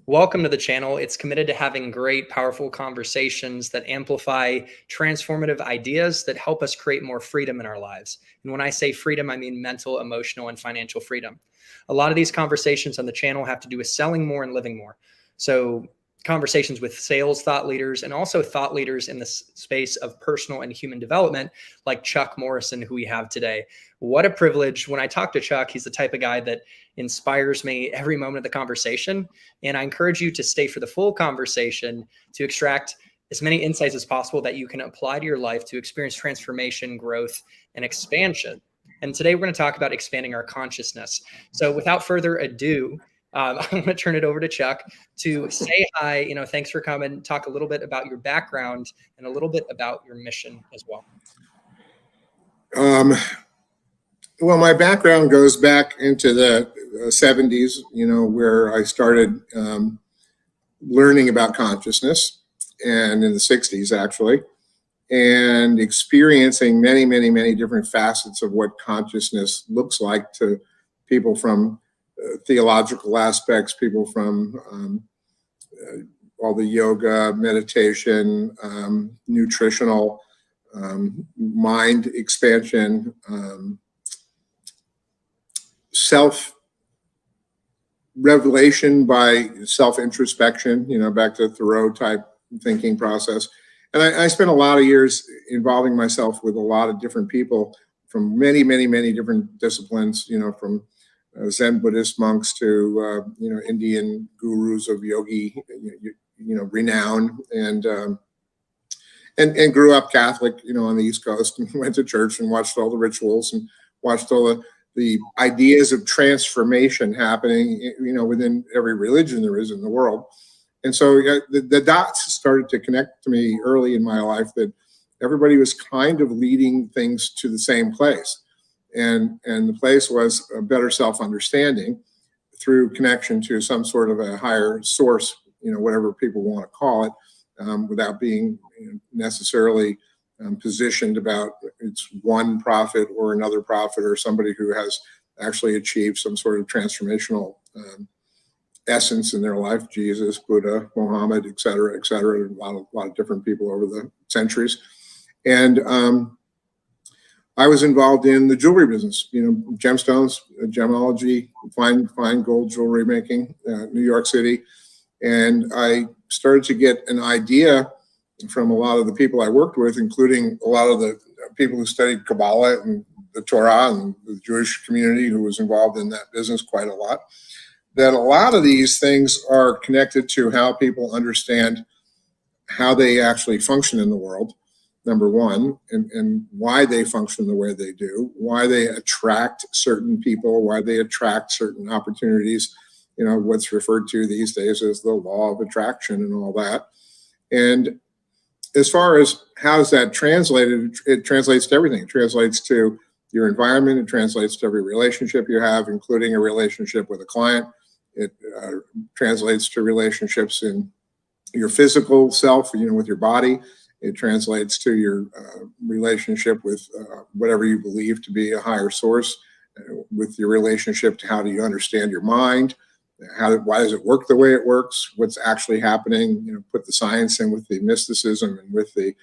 Welcome to the channel. It's committed to having great, powerful conversations that amplify transformative ideas that help us create more freedom in our lives. And when I say freedom, I mean mental, emotional, and financial freedom. A lot of these conversations on the channel have to do with selling more and living more. So conversations with sales thought leaders and also thought leaders in the space of personal and human development, like Chuck Morrison, who we have today. What a privilege. When I talk to Chuck, he's the type of guy that inspires me every moment of the conversation. And I encourage you to stay for the full conversation to extract as many insights as possible that you can apply to your life to experience transformation, growth, and expansion. And today we're going to talk about expanding our consciousness. So without further ado, I'm going to turn it over to Chuck to say hi. Thanks for coming. Talk a little bit about your background and a little bit about your mission as well. Well, my background goes back into the 70s, where I started learning about consciousness, and in the 60s, actually, and experiencing many, many, many different facets of what consciousness looks like to people from theological aspects, people from all the yoga, meditation, nutritional, mind expansion, self-revelation by self-introspection, back to Thoreau type thinking process. And I spent a lot of years involving myself with a lot of different people from many, many, many different disciplines, from Zen Buddhist monks to, Indian gurus of yogi, renown, and grew up Catholic, on the East Coast, and went to church and watched all the rituals and watched all the ideas of transformation happening, within every religion there is in the world. And so the dots started to connect to me early in my life that everybody was kind of leading things to the same place. And the place was a better self-understanding through connection to some sort of a higher source, whatever people want to call it, without being necessarily positioned about it's one prophet or another prophet or somebody who has actually achieved some sort of transformational essence in their life, Jesus, Buddha, Muhammad, et cetera, a lot of different people over the centuries. And I was involved in the jewelry business, gemstones, gemology, fine gold jewelry making, New York City. And I started to get an idea from a lot of the people I worked with, including a lot of the people who studied Kabbalah and the Torah and the Jewish community who was involved in that business quite a lot, that a lot of these things are connected to how people understand how they actually function in the world, number one, and why they function the way they do, why they attract certain people, why they attract certain opportunities, what's referred to these days as the law of attraction and all that. And as far as how is that translated, it translates to everything. It translates to your environment. It translates to every relationship you have, including a relationship with a client. It translates to relationships in your physical self, with your body. It translates to your relationship with whatever you believe to be a higher source, with your relationship to how do you understand your mind, why does it work the way it works, what's actually happening, put the science in with the mysticism and with the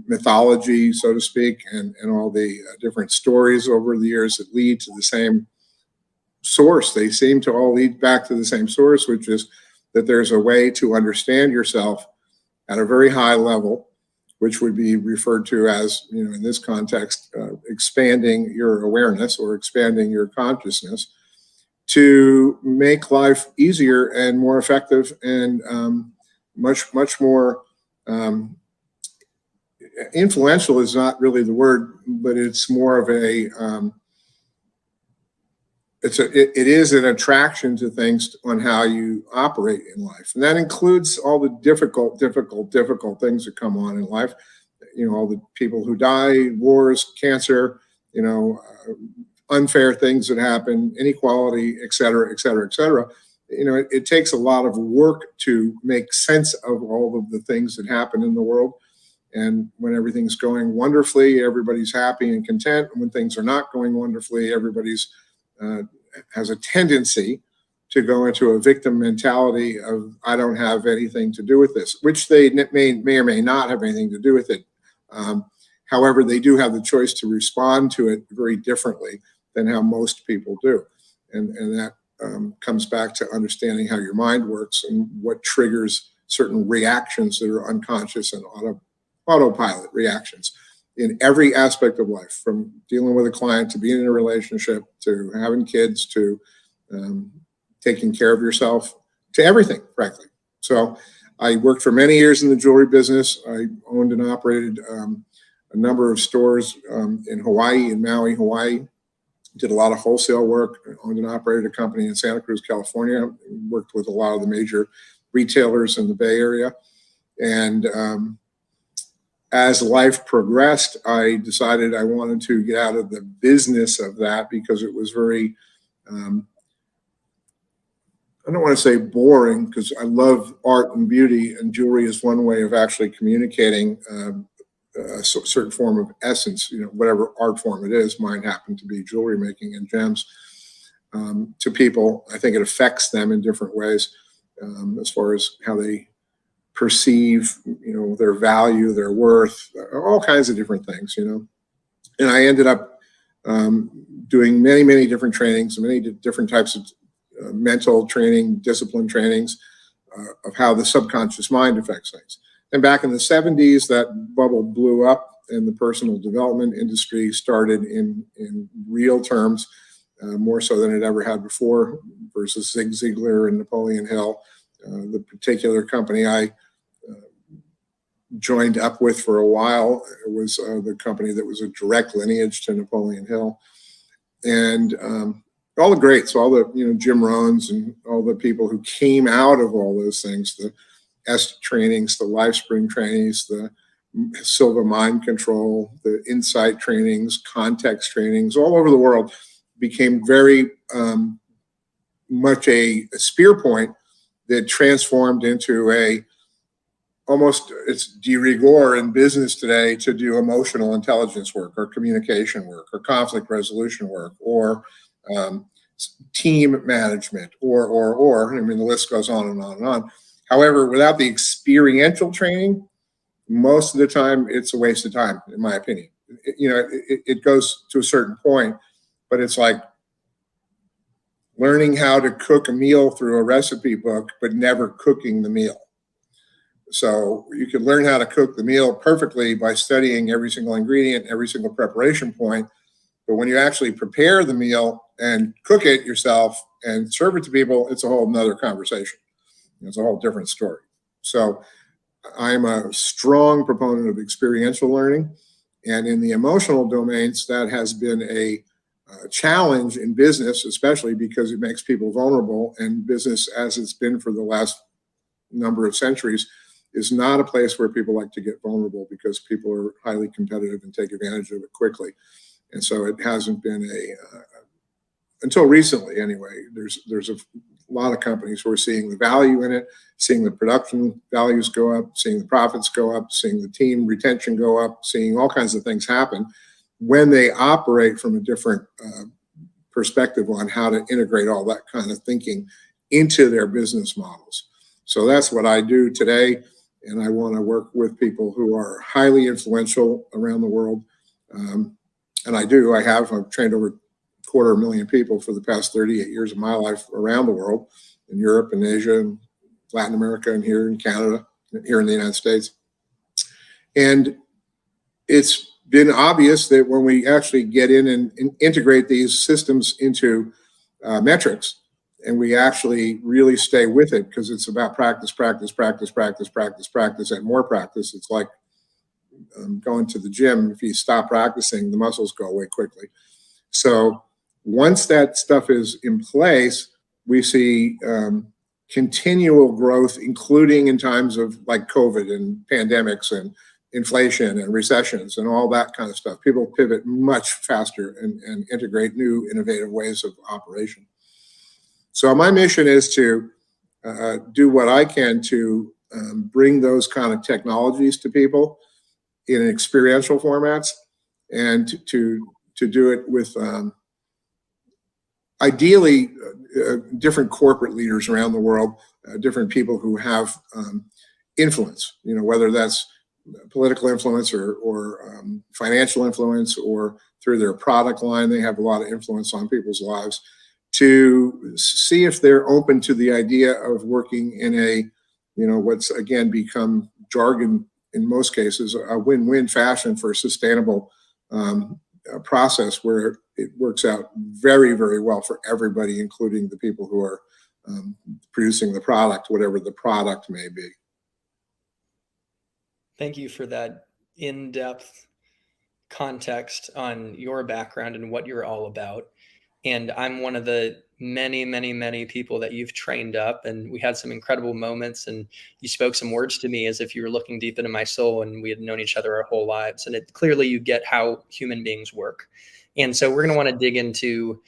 mythology, so to speak, and all the different stories over the years that lead to the same source. They seem to all lead back to the same source, which is that there's a way to understand yourself at a very high level, which would be referred to as, in this context, expanding your awareness or expanding your consciousness to make life easier and more effective and much more influential is not really the word, but it's more of a it is an attraction to things on how you operate in life. And that includes all the difficult things that come on in life. All the people who die, wars, cancer, unfair things that happen, inequality, et cetera, et cetera, et cetera. It takes a lot of work to make sense of all of the things that happen in the world. And when everything's going wonderfully, everybody's happy and content. And when things are not going wonderfully, everybody's has a tendency to go into a victim mentality of, I don't have anything to do with this, which they may or may not have anything to do with it. However, they do have the choice to respond to it very differently than how most people do. And that comes back to understanding how your mind works and what triggers certain reactions that are unconscious and autopilot reactions in every aspect of life, from dealing with a client to being in a relationship to having kids to taking care of yourself, to everything, frankly. So I worked for many years in the jewelry business. I owned and operated a number of stores in Hawaii, in Maui, Hawaii. Did a lot of wholesale work, owned and operated a company in Santa Cruz, California. Worked with a lot of the major retailers in the Bay Area. And as life progressed, I decided I wanted to get out of the business of that because it was very, I don't want to say boring, because I love art and beauty, and jewelry is one way of actually communicating a certain form of essence, whatever art form it is. Mine happened to be jewelry making and gems to people. I think it affects them in different ways as far as how they perceive, their value, their worth, all kinds of different things, And I ended up doing many, many different trainings, many different types of mental training, discipline trainings of how the subconscious mind affects things. And back in the 70s, that bubble blew up and the personal development industry started in real terms, more so than it ever had before, versus Zig Ziglar and Napoleon Hill. The particular company I joined up with for a while, it was the company that was a direct lineage to Napoleon Hill. And all the greats, all the, Jim Rohns and all the people who came out of all those things, the EST trainings, the LifeSpring trainings, the Silva mind control, the insight trainings, context trainings, all over the world, became very much a spear point that transformed into it's de rigueur in business today to do emotional intelligence work or communication work or conflict resolution work or team management or, I mean, the list goes on and on and on. However, without the experiential training, most of the time it's a waste of time, in my opinion. It goes to a certain point, but it's like learning how to cook a meal through a recipe book, but never cooking the meal. So you can learn how to cook the meal perfectly by studying every single ingredient, every single preparation point. But when you actually prepare the meal and cook it yourself and serve it to people, it's a whole nother conversation. It's a whole different story. So I'm a strong proponent of experiential learning. And in the emotional domains, that has been a challenge in business, especially because it makes people vulnerable. And business, as it's been for the last number of centuries, is not a place where people like to get vulnerable because people are highly competitive and take advantage of it quickly. And so it hasn't been until recently anyway, there's a lot of companies who are seeing the value in it, seeing the production values go up, seeing the profits go up, seeing the team retention go up, seeing all kinds of things happen when they operate from a different perspective on how to integrate all that kind of thinking into their business models. So that's what I do today. And I want to work with people who are highly influential around the world. And I've trained over 250,000 people for the past 38 years of my life around the world, in Europe and Asia and Latin America and here in Canada, here in the United States. And it's been obvious that when we actually get in and integrate these systems into metrics, and we actually really stay with it, because it's about practice, and more practice. It's like going to the gym. If you stop practicing, the muscles go away quickly. So once that stuff is in place, we see continual growth, including in times of like COVID and pandemics and inflation and recessions and all that kind of stuff. People pivot much faster and integrate new innovative ways of operation. So my mission is to do what I can to bring those kind of technologies to people in experiential formats, and to do it with ideally, different corporate leaders around the world, different people who have influence, whether that's political influence or financial influence, or through their product line, they have a lot of influence on people's lives, to see if they're open to the idea of working in a, what's again become jargon in most cases, a win-win fashion for a sustainable process where it works out very, very well for everybody, including the people who are producing the product, whatever the product may be. Thank you for that in-depth context on your background and what you're all about. And I'm one of the many, many, many people that you've trained up, and we had some incredible moments, and you spoke some words to me as if you were looking deep into my soul and we had known each other our whole lives. And it clearly you get how human beings work. And so we're going to want to dig into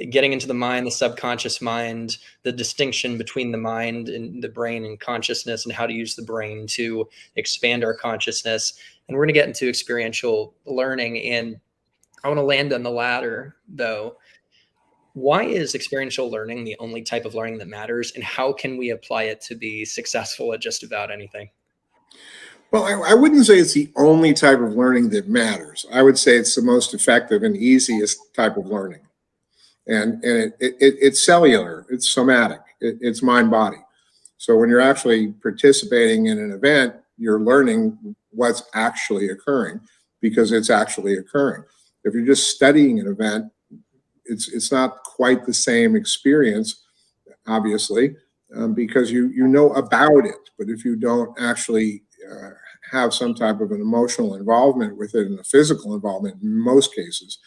getting into the mind, the subconscious mind, the distinction between the mind and the brain and consciousness, and how to use the brain to expand our consciousness. And we're going to get into experiential learning. And I want to land on the latter, though. Why is experiential learning the only type of learning that matters? And how can we apply it to be successful at just about anything? Well, I wouldn't say it's the only type of learning that matters. I would say it's the most effective and easiest type of learning. And it's cellular, it's somatic, it's mind body. So when you're actually participating in an event, you're learning what's actually occurring because it's actually occurring. If you're just studying an event, it's not quite the same experience, obviously, because you know about it. But if you don't actually have some type of an emotional involvement with it and a physical involvement in most cases,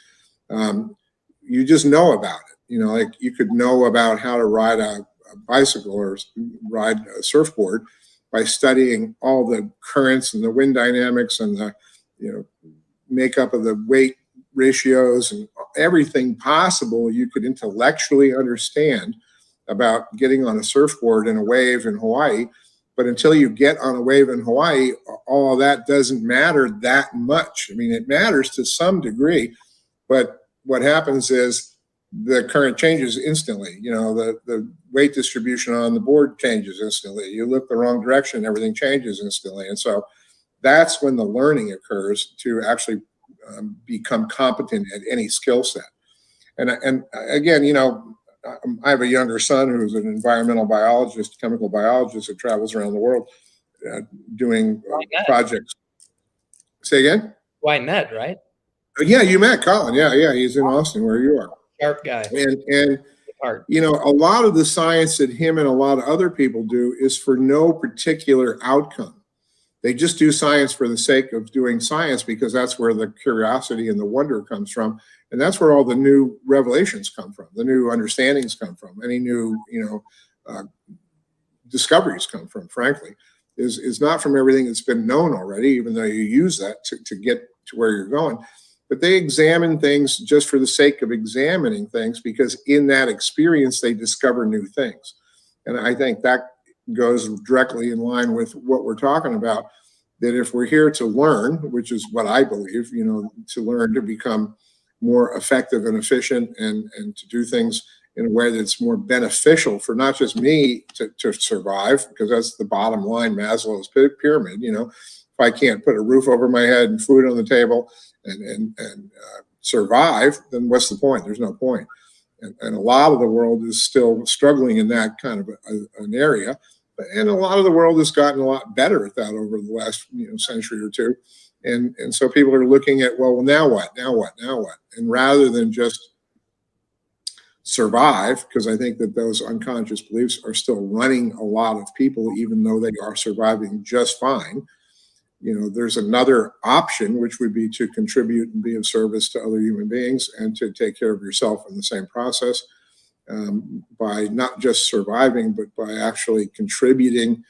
you just know about it. Like you could know about how to ride a bicycle or ride a surfboard by studying all the currents and the wind dynamics and the makeup of the weight ratios and everything possible you could intellectually understand about getting on a surfboard in a wave in Hawaii. But until you get on a wave in Hawaii, all of that doesn't matter that much. I mean, it matters to some degree, but what happens is the current changes instantly. The weight distribution on the board changes instantly. You look the wrong direction, everything changes instantly. And so that's when the learning occurs to actually become competent at any skill set. And again, I have a younger son who's an environmental biologist, chemical biologist that travels around the world doing projects. Say again? Why met, right? Yeah, you met Colin. Yeah, he's in Austin, where you are. Sharp guy. And a lot of the science that him and a lot of other people do is for no particular outcome. They just do science for the sake of doing science because that's where the curiosity and the wonder comes from. And that's where all the new revelations come from, the new understandings come from, any new, discoveries come from, frankly, is not from everything that's been known already, even though you use that to get to where you're going. But they examine things just for the sake of examining things because in that experience, they discover new things. And I think that goes directly in line with what we're talking about, that if we're here to learn, which is what I believe, to learn to become more effective and efficient and to do things in a way that's more beneficial for not just me to survive, because that's the bottom line, Maslow's pyramid. If I can't put a roof over my head and food on the table and survive, then what's the point? There's no point. And a lot of the world is still struggling in that kind of an area. And a lot of the world has gotten a lot better at that over the last century or two. And so people are looking at, well, now what? And rather than just survive, because I think that those unconscious beliefs are still running a lot of people, even though they are surviving just fine. There's another option, which would be to contribute and be of service to other human beings and to take care of yourself in the same process, by not just surviving, but by actually contributing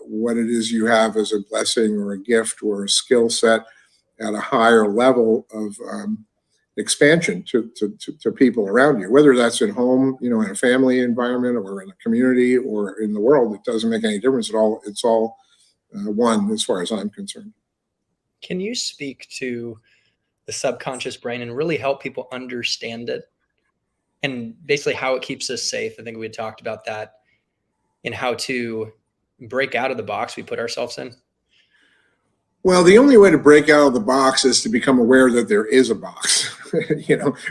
what it is you have as a blessing or a gift or a skill set at a higher level of expansion to people around you, whether that's at home, in a family environment or in a community or in the world. It doesn't make any difference at all. It's all one as far as I'm concerned. Can you speak to the subconscious brain and really help people understand it? and basically how it keeps us safe. I think we had talked about that, and how to break out of the box we put ourselves in. Well, the only way to break out of the box is to become aware that there is a box,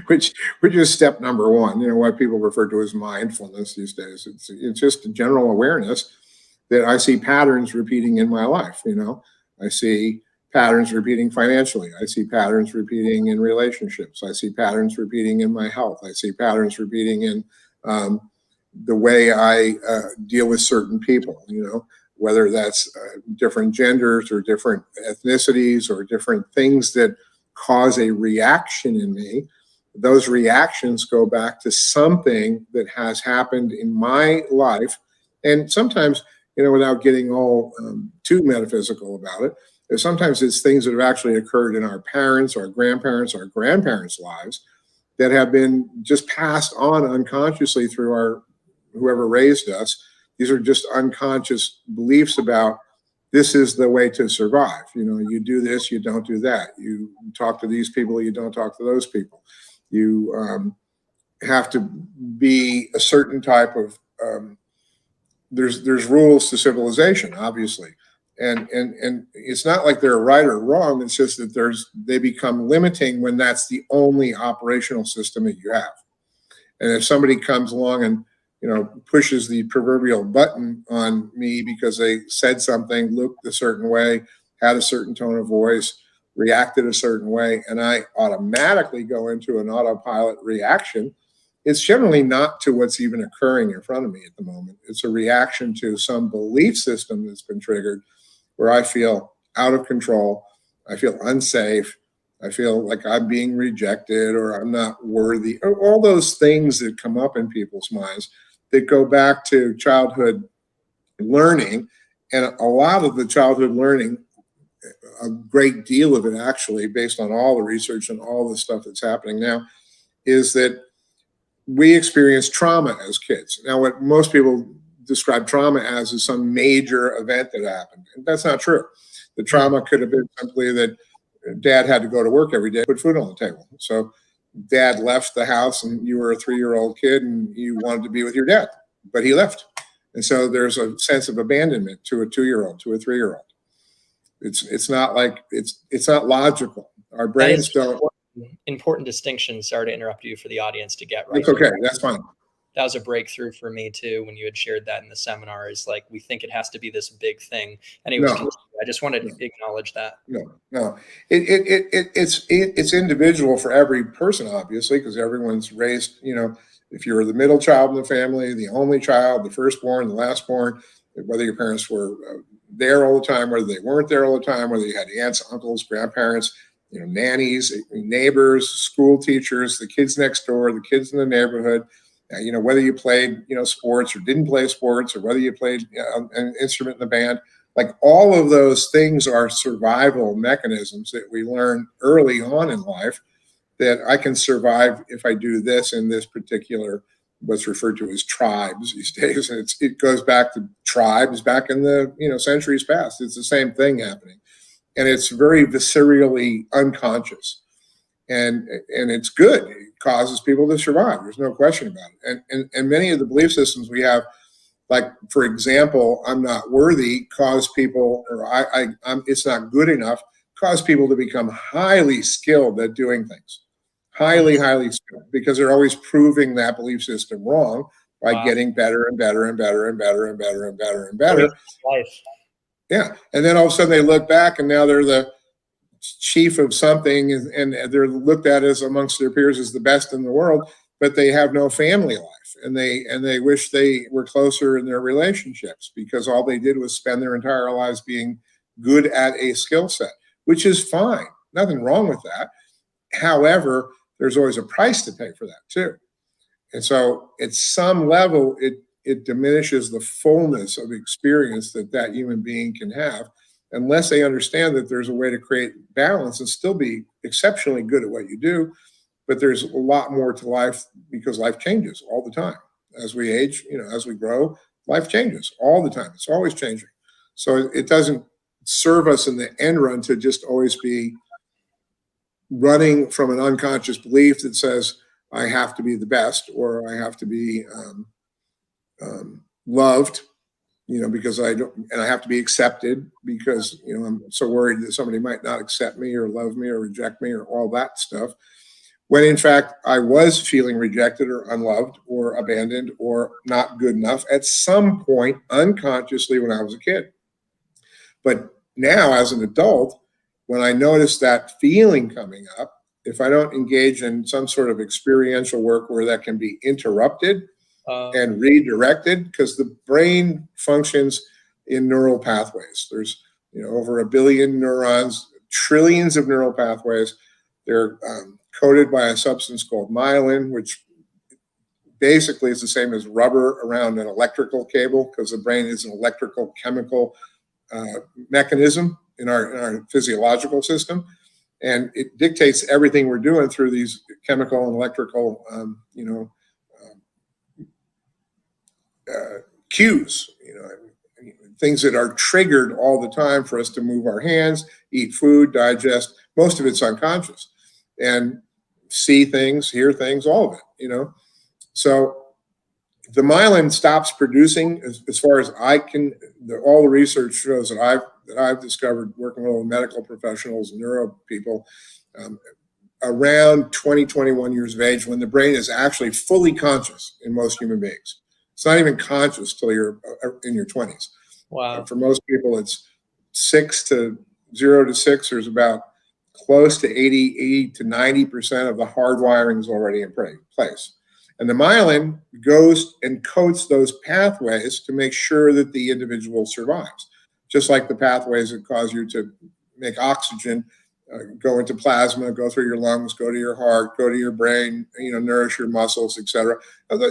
which is step number one, what people refer to as mindfulness these days. It's just a general awareness that I see patterns repeating in my life. I see patterns repeating financially. I see patterns repeating in relationships. I see patterns repeating in my health. I see patterns repeating in the way I deal with certain people, whether that's different genders or different ethnicities or different things that cause a reaction in me. Those reactions go back to something that has happened in my life. And sometimes, without getting all too metaphysical about it, sometimes it's things that have actually occurred in our parents, our grandparents' lives that have been just passed on unconsciously through whoever raised us. These are just unconscious beliefs about this is the way to survive. You do this, you don't do that. You talk to these people, you don't talk to those people. You have to be a certain type of, there's rules to civilization, obviously. And it's not like they're right or wrong. It's just that they become limiting when that's the only operational system that you have. And if somebody comes along and pushes the proverbial button on me because they said something, looked a certain way, had a certain tone of voice, reacted a certain way, and I automatically go into an autopilot reaction, it's generally not to what's even occurring in front of me at the moment. It's a reaction to some belief system that's been triggered where I feel out of control, I feel unsafe, I feel like I'm being rejected or I'm not worthy, or all those things that come up in people's minds that go back to childhood learning. And a lot of the childhood learning, a great deal of it actually, based on all the research and all the stuff that's happening now, is that we experience trauma as kids. Now, what most people describe trauma as is some major event that happened. And that's not true. The trauma could have been simply that dad had to go to work every day, put food on the table. So dad left the house and you were a 3-year-old kid and you wanted to be with your dad, but he left. And so there's a sense of abandonment to a 2-year-old, to a 3-year-old. It's not like, it's not logical. Our brains don't. Important distinction. Sorry to interrupt you, for the audience to get right. It's okay. That's fine. That was a breakthrough for me too when you had shared that in the seminar. Is like, we think it has to be this big thing. Anyways, No. I just wanted to acknowledge that. No. It's individual for every person, obviously, because everyone's raised, if you're the middle child in the family, the only child, the firstborn, the lastborn, whether your parents were there all the time, whether they weren't there all the time, whether you had aunts, uncles, grandparents, nannies, neighbors, school teachers, the kids next door, the kids in the neighborhood, whether you played, sports or didn't play sports, or whether you played an instrument in the band, like all of those things are survival mechanisms that we learn early on in life, that I can survive if I do this in this particular, what's referred to as tribes these days. And it goes back to tribes back in the, centuries past. It's the same thing happening. And it's very viscerally unconscious. And it's good. It causes people to survive. There's no question about it. And many of the belief systems we have, like, for example, I'm not worthy, cause people, or I'm it's not good enough, cause people to become highly skilled at doing things. Highly skilled, because they're always proving that belief system wrong by getting better and better and better and better and better and better and better. Life. Yeah. And then all of a sudden they look back and now they're the chief of something, and they're looked at as amongst their peers as the best in the world, but they have no family life, and they wish they were closer in their relationships because all they did was spend their entire lives being good at a skill set, which is fine. Nothing wrong with that. However, there's always a price to pay for that too. And so at some level, it diminishes the fullness of experience that human being can have, unless they understand that there's a way to create balance and still be exceptionally good at what you do. But there's a lot more to life, because life changes all the time. As we age, as we grow, life changes all the time. It's always changing. So it doesn't serve us in the end run to just always be running from an unconscious belief that says, I have to be the best, or I have to be loved, because I don't, and I have to be accepted because, I'm so worried that somebody might not accept me or love me or reject me or all that stuff. When in fact, I was feeling rejected or unloved or abandoned or not good enough at some point unconsciously when I was a kid. But now, as an adult, when I notice that feeling coming up, if I don't engage in some sort of experiential work where that can be interrupted and redirected, because the brain functions in neural pathways. There's over 1 billion neurons, trillions of neural pathways. They're coded by a substance called myelin, which basically is the same as rubber around an electrical cable, because the brain is an electrical chemical mechanism in our physiological system, and it dictates everything we're doing through these chemical and electrical cues, things that are triggered all the time for us to move our hands, eat food, digest. Most of it's unconscious, and see things, hear things, all of it. So the myelin stops producing, as far as I can. All the research shows that I've discovered working with all the medical professionals, neuro people, around 20, 21 years of age, when the brain is actually fully conscious in most human beings. It's not even conscious till you're in your 20s. Wow. For most people, it's 0 to 6. There's about close to 80 to 90% of the hardwiring is already in place. And the myelin goes and coats those pathways to make sure that the individual survives. Just like the pathways that cause you to make oxygen go into plasma, go through your lungs, go to your heart, go to your brain, nourish your muscles, etc.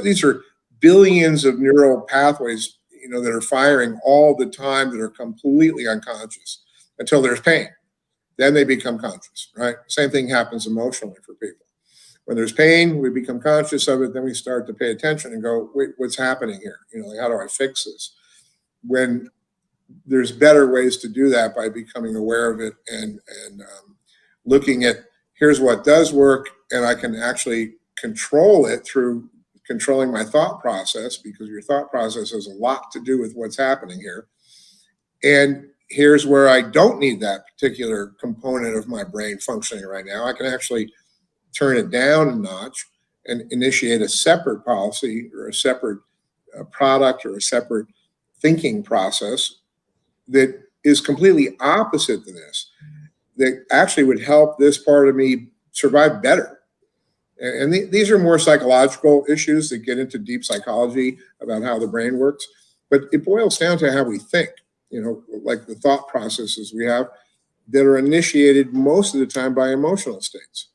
These are billions of neural pathways, that are firing all the time, that are completely unconscious until there's pain. Then they become conscious, right? Same thing happens emotionally for people. When there's pain, we become conscious of it. Then we start to pay attention and go, wait, what's happening here? How do I fix this? When there's better ways to do that, by becoming aware of it and looking at, here's what does work, and I can actually control it through controlling my thought process, because your thought process has a lot to do with what's happening here. And here's where I don't need that particular component of my brain functioning right now. I can actually turn it down a notch and initiate a separate policy or a separate product or a separate thinking process that is completely opposite to this, that actually would help this part of me survive better. And these are more psychological issues that get into deep psychology about how the brain works. But it boils down to how we think, like the thought processes we have that are initiated most of the time by emotional states.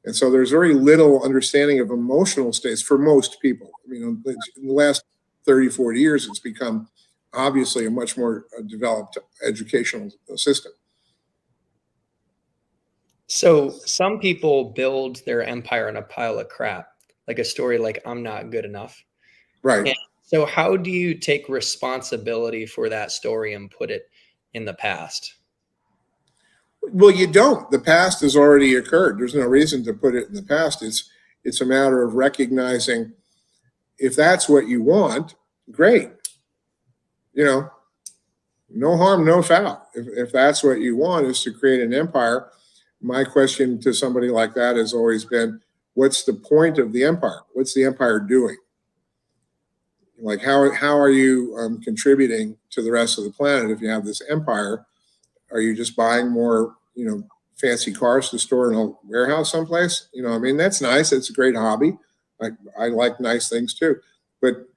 And so there's very little understanding of emotional states for most people. In the last 30, 40 years, it's become obviously a much more developed educational system. So some people build their empire on a pile of crap, like a story like I'm not good enough. Right. And so how do you take responsibility for that story and put it in the past? Well, you don't. The past has already occurred. There's no reason to put it in the past. It's a matter of recognizing, if that's what you want, great. No harm, no foul. If that's what you want, is to create an empire, my question to somebody like that has always been, what's the point of the empire? What's the empire doing? Like, how are you contributing to the rest of the planet if you have this empire? Are you just buying more, fancy cars to store in a warehouse someplace? That's nice. It's a great hobby. I like nice things too. But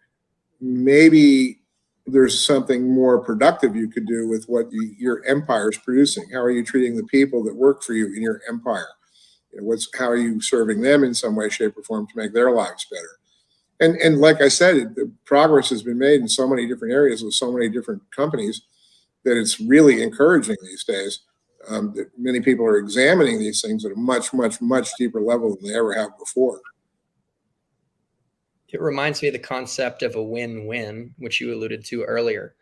maybe there's something more productive you could do with what your empire is producing. How are you treating the people that work for you in your empire? How are you serving them in some way, shape, or form to make their lives better? And like I said, the progress has been made in so many different areas with so many different companies that it's really encouraging these days. That many people are examining these things at a much, much, much deeper level than they ever have before. It reminds me of the concept of a win-win, which you alluded to earlier.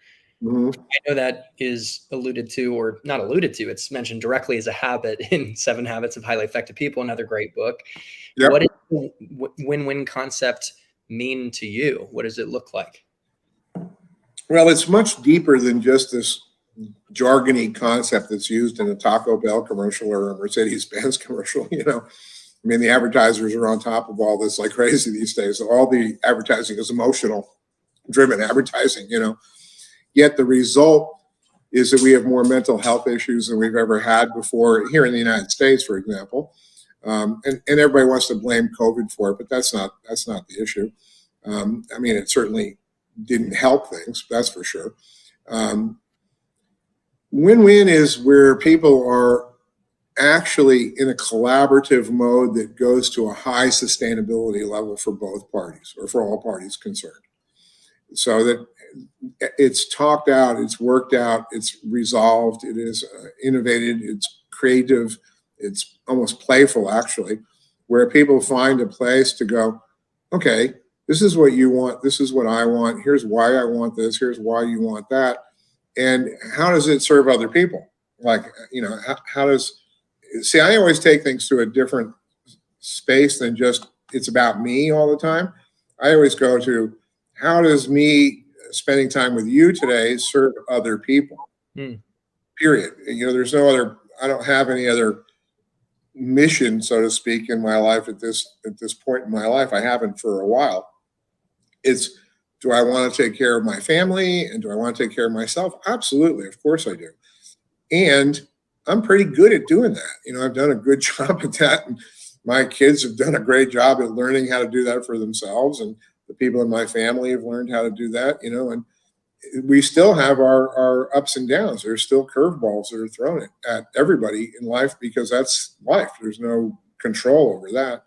Mm-hmm. I know that is alluded to, or not alluded to, it's mentioned directly as a habit in 7 Habits of Highly Effective People, another great book. Yep. What is win-win concept mean to you? What does it look like? Well, it's much deeper than just this jargony concept that's used in a Taco Bell commercial or a Mercedes-Benz commercial. I mean, the advertisers are on top of all this like crazy these days. All the advertising is emotional driven advertising, yet the result is that we have more mental health issues than we've ever had before here in the United States, for example. And everybody wants to blame COVID for it, but that's not the issue. I mean, it certainly didn't help things, that's for sure. Win-win is where people are actually in a collaborative mode that goes to a high sustainability level for both parties or for all parties concerned. So that it's talked out, it's worked out, it's resolved, it is innovated, it's creative, it's almost playful actually, where people find a place to go, okay, this is what you want, this is what I want, here's why I want this, here's why you want that, and how does it serve other people? Like, how does, see, I always take things to a different space than just it's about me all the time. I always go to, how does me spending time with you today serve other people? Period. There's no other, I don't have any other mission, so to speak, in my life at this point in my life. I haven't for a while. It's, do I want to take care of my family and do I want to take care of myself? Absolutely. Of course I do. And I'm pretty good at doing that. I've done a good job at that. And my kids have done a great job at learning how to do that for themselves. And the people in my family have learned how to do that, and we still have our ups and downs. There's still curveballs that are thrown at everybody in life because that's life. There's no control over that.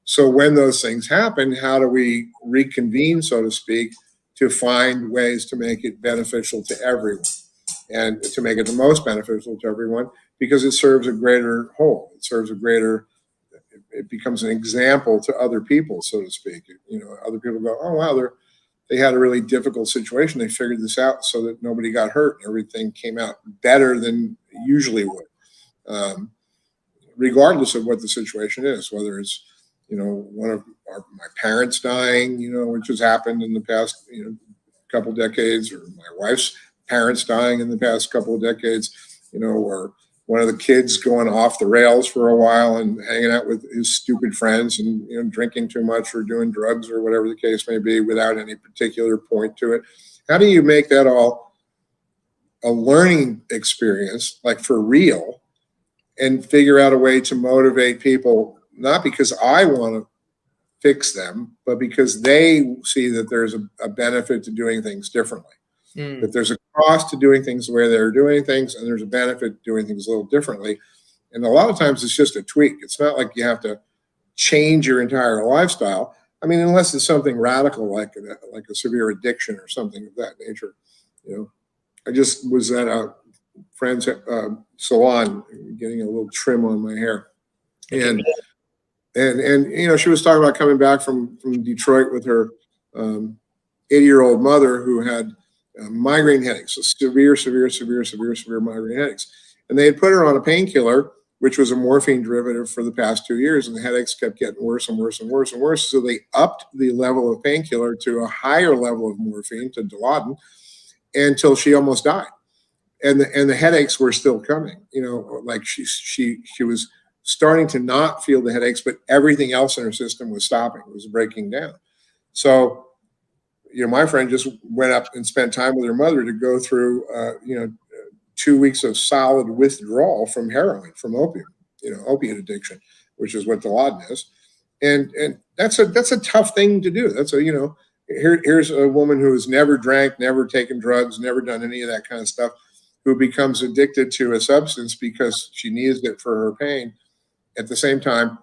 So when those things happen, how do we reconvene, so to speak, to find ways to make it beneficial to everyone and to make it the most beneficial to everyone, because it serves a greater whole. It serves a greater, it becomes an example to other people, so to speak. Other people go, oh, wow, they had a really difficult situation. They figured this out so that nobody got hurt and everything came out better than usually would, regardless of what the situation is, whether it's, one of my parents dying, which has happened in the past, couple decades, or my wife's parents dying in the past couple of decades, or one of the kids going off the rails for a while and hanging out with his stupid friends and drinking too much or doing drugs or whatever the case may be without any particular point to it. How do you make that all a learning experience, like for real, and figure out a way to motivate people, not because I want to fix them, but because they see that there's a benefit to doing things differently. That there's a cost to doing things the way they're doing things, and there's a benefit to doing things a little differently. And a lot of times it's just a tweak. It's not like you have to change your entire lifestyle. I mean, unless it's something radical like a severe addiction or something of that nature. I just was at a friend's salon getting a little trim on my hair, and she was talking about coming back from Detroit with her 80-year-old mother who had migraine headaches, so severe migraine headaches. And they had put her on a painkiller, which was a morphine derivative, for the past 2 years, and the headaches kept getting worse and worse and worse and worse. So they upped the level of painkiller to a higher level of morphine, to Dilaudid, until she almost died. And the headaches were still coming. Like she was starting to not feel the headaches, but everything else in her system was stopping, was breaking down. So my friend just went up and spent time with her mother to go through, 2 weeks of solid withdrawal from heroin, from opium, opiate addiction, which is what Dilaudid is. And that's a tough thing to do. That's here's a woman who has never drank, never taken drugs, never done any of that kind of stuff, who becomes addicted to a substance because she needs it for her pain. At the same time,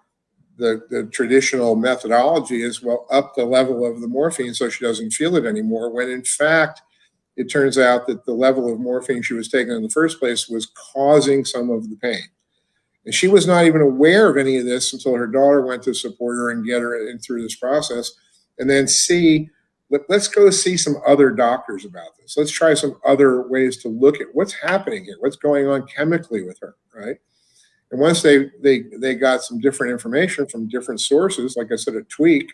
the traditional methodology is, well, up the level of the morphine so she doesn't feel it anymore, when in fact, it turns out that the level of morphine she was taking in the first place was causing some of the pain. And she was not even aware of any of this until her daughter went to support her and get her in through this process. And then let's go see some other doctors about this. Let's try some other ways to look at what's happening here, what's going on chemically with her, right? And once they got some different information from different sources, like I said, a tweak,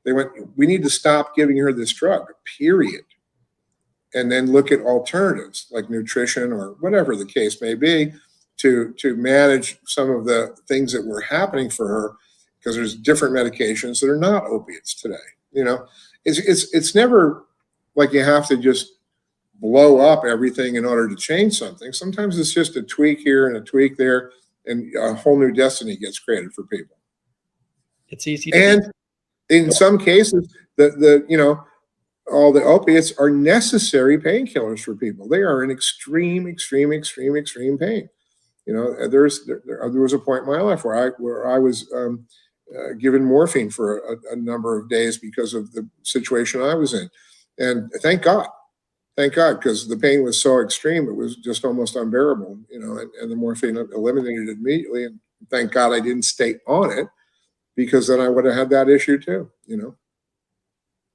they went, we need to stop giving her this drug, period. And then look at alternatives like nutrition or whatever the case may be to manage some of the things that were happening for her, because there's different medications that are not opiates today. You know, it's never like you have to just blow up everything in order to change something. Sometimes it's just a tweak here and a tweak there, and a whole new destiny gets created for people. It's easy to And in some cases, all the opiates are necessary painkillers for people. They are in extreme pain. You know, there was a point in my life where I was given morphine for a number of days because of the situation I was in, and thank God, because the pain was so extreme, it was just almost unbearable. You know, and the morphine eliminated it immediately, and thank God I didn't stay on it, because then I would have had that issue too. You know.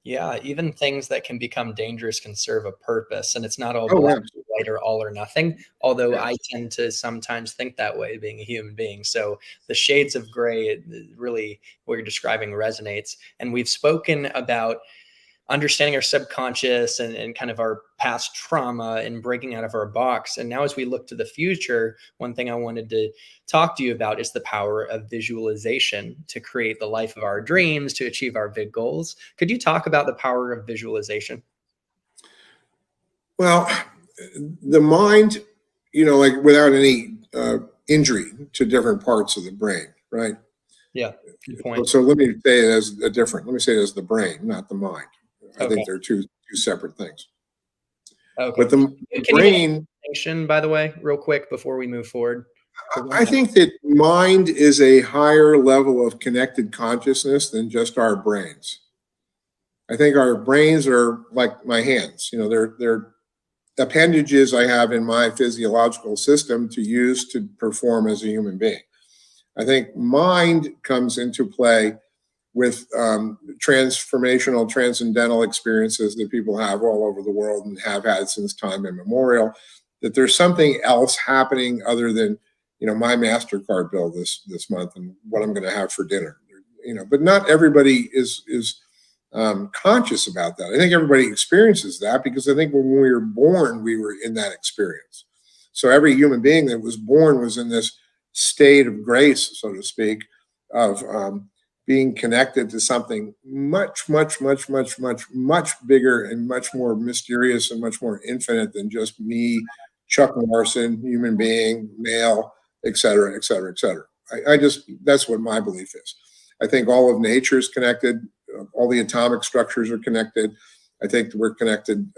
Yeah, even things that can become dangerous can serve a purpose, and it's not all Oh, black yeah. or white or all or nothing. Although Yeah. I tend to sometimes think that way, being a human being. So the shades of gray, really, what you're describing resonates. And we've spoken about understanding our subconscious and kind of our past trauma and breaking out of our box. And now, as we look to the future, one thing I wanted to talk to you about is the power of visualization to create the life of our dreams, to achieve our big goals. Could you talk about the power of visualization? Well, the mind, you know, like without any injury to different parts of the brain, right? Yeah, good point. So let me say it as let me say it as the brain, not the mind. I Okay. think they're two separate things. Okay. But the Can you make a brain, distinction, by the way, real quick before we move forward? I think that mind is a higher level of connected consciousness than just our brains. I think our brains are like my hands. You know, they're appendages I have in my physiological system to use to perform as a human being. I think mind comes into play with transformational, transcendental experiences that people have all over the world and have had since time immemorial. That there's something else happening other than, you know, my MasterCard bill this month and what I'm going to have for dinner. You know, but not everybody is conscious about that. I think everybody experiences that because I think when we were born, we were in that experience. So every human being that was born was in this state of grace, so to speak, of being connected to something much bigger and much more mysterious and much more infinite than just me, Chuck Morrison, human being, male, et cetera, et cetera, et cetera. I just, that's what my belief is. I think all of nature is connected. All the atomic structures are connected. I think we're connected,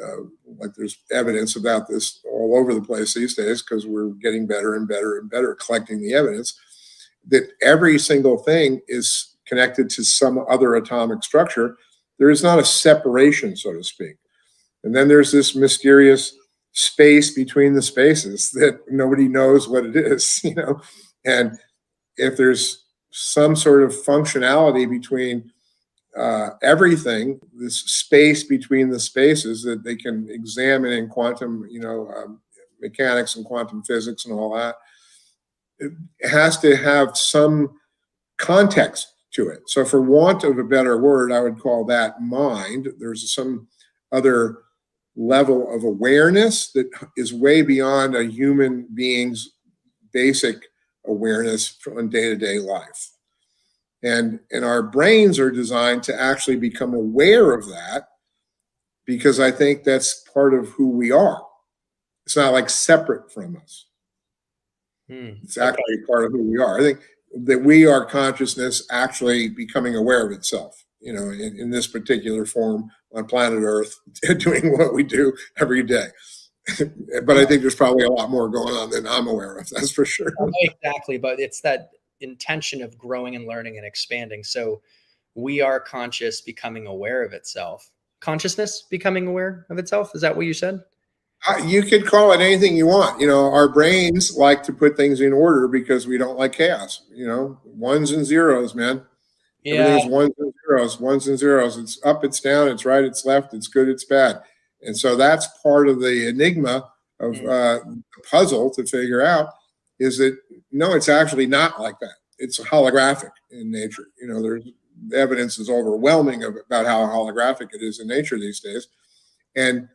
like there's evidence about this all over the place these days because we're getting better and better and better at collecting the evidence that every single thing is connected to some other atomic structure. There is not a separation, so to speak. And then there's this mysterious space between the spaces that nobody knows what it is, you know. And if there's some sort of functionality between everything, this space between the spaces that they can examine in quantum, mechanics and quantum physics and all that, it has to have some context to it. So for want of a better word, I would call that mind. There's some other level of awareness that is way beyond a human being's basic awareness on day-to-day life. And our brains are designed to actually become aware of that because I think that's part of who we are. It's not like separate from us. It's actually part of who we are. I think that we are consciousness actually becoming aware of itself, you know, in this particular form on planet Earth, doing what we do every day. But I think there's probably a lot more going on than I'm aware of. That's for sure. Exactly, but it's that intention of growing and learning and expanding. So we are conscious becoming aware of itself. Consciousness becoming aware of itself. Is that what you said? You could call it anything you want. You know, our brains like to put things in order because we don't like chaos. You know, ones and zeros, man. Yeah. Everything's ones and zeros, ones and zeros. It's up, it's down, it's right, it's left, it's good, it's bad. And so that's part of the enigma of the puzzle to figure out is that, no, it's actually not like that. It's holographic in nature. There's evidence is overwhelming about how holographic it is in nature these days. And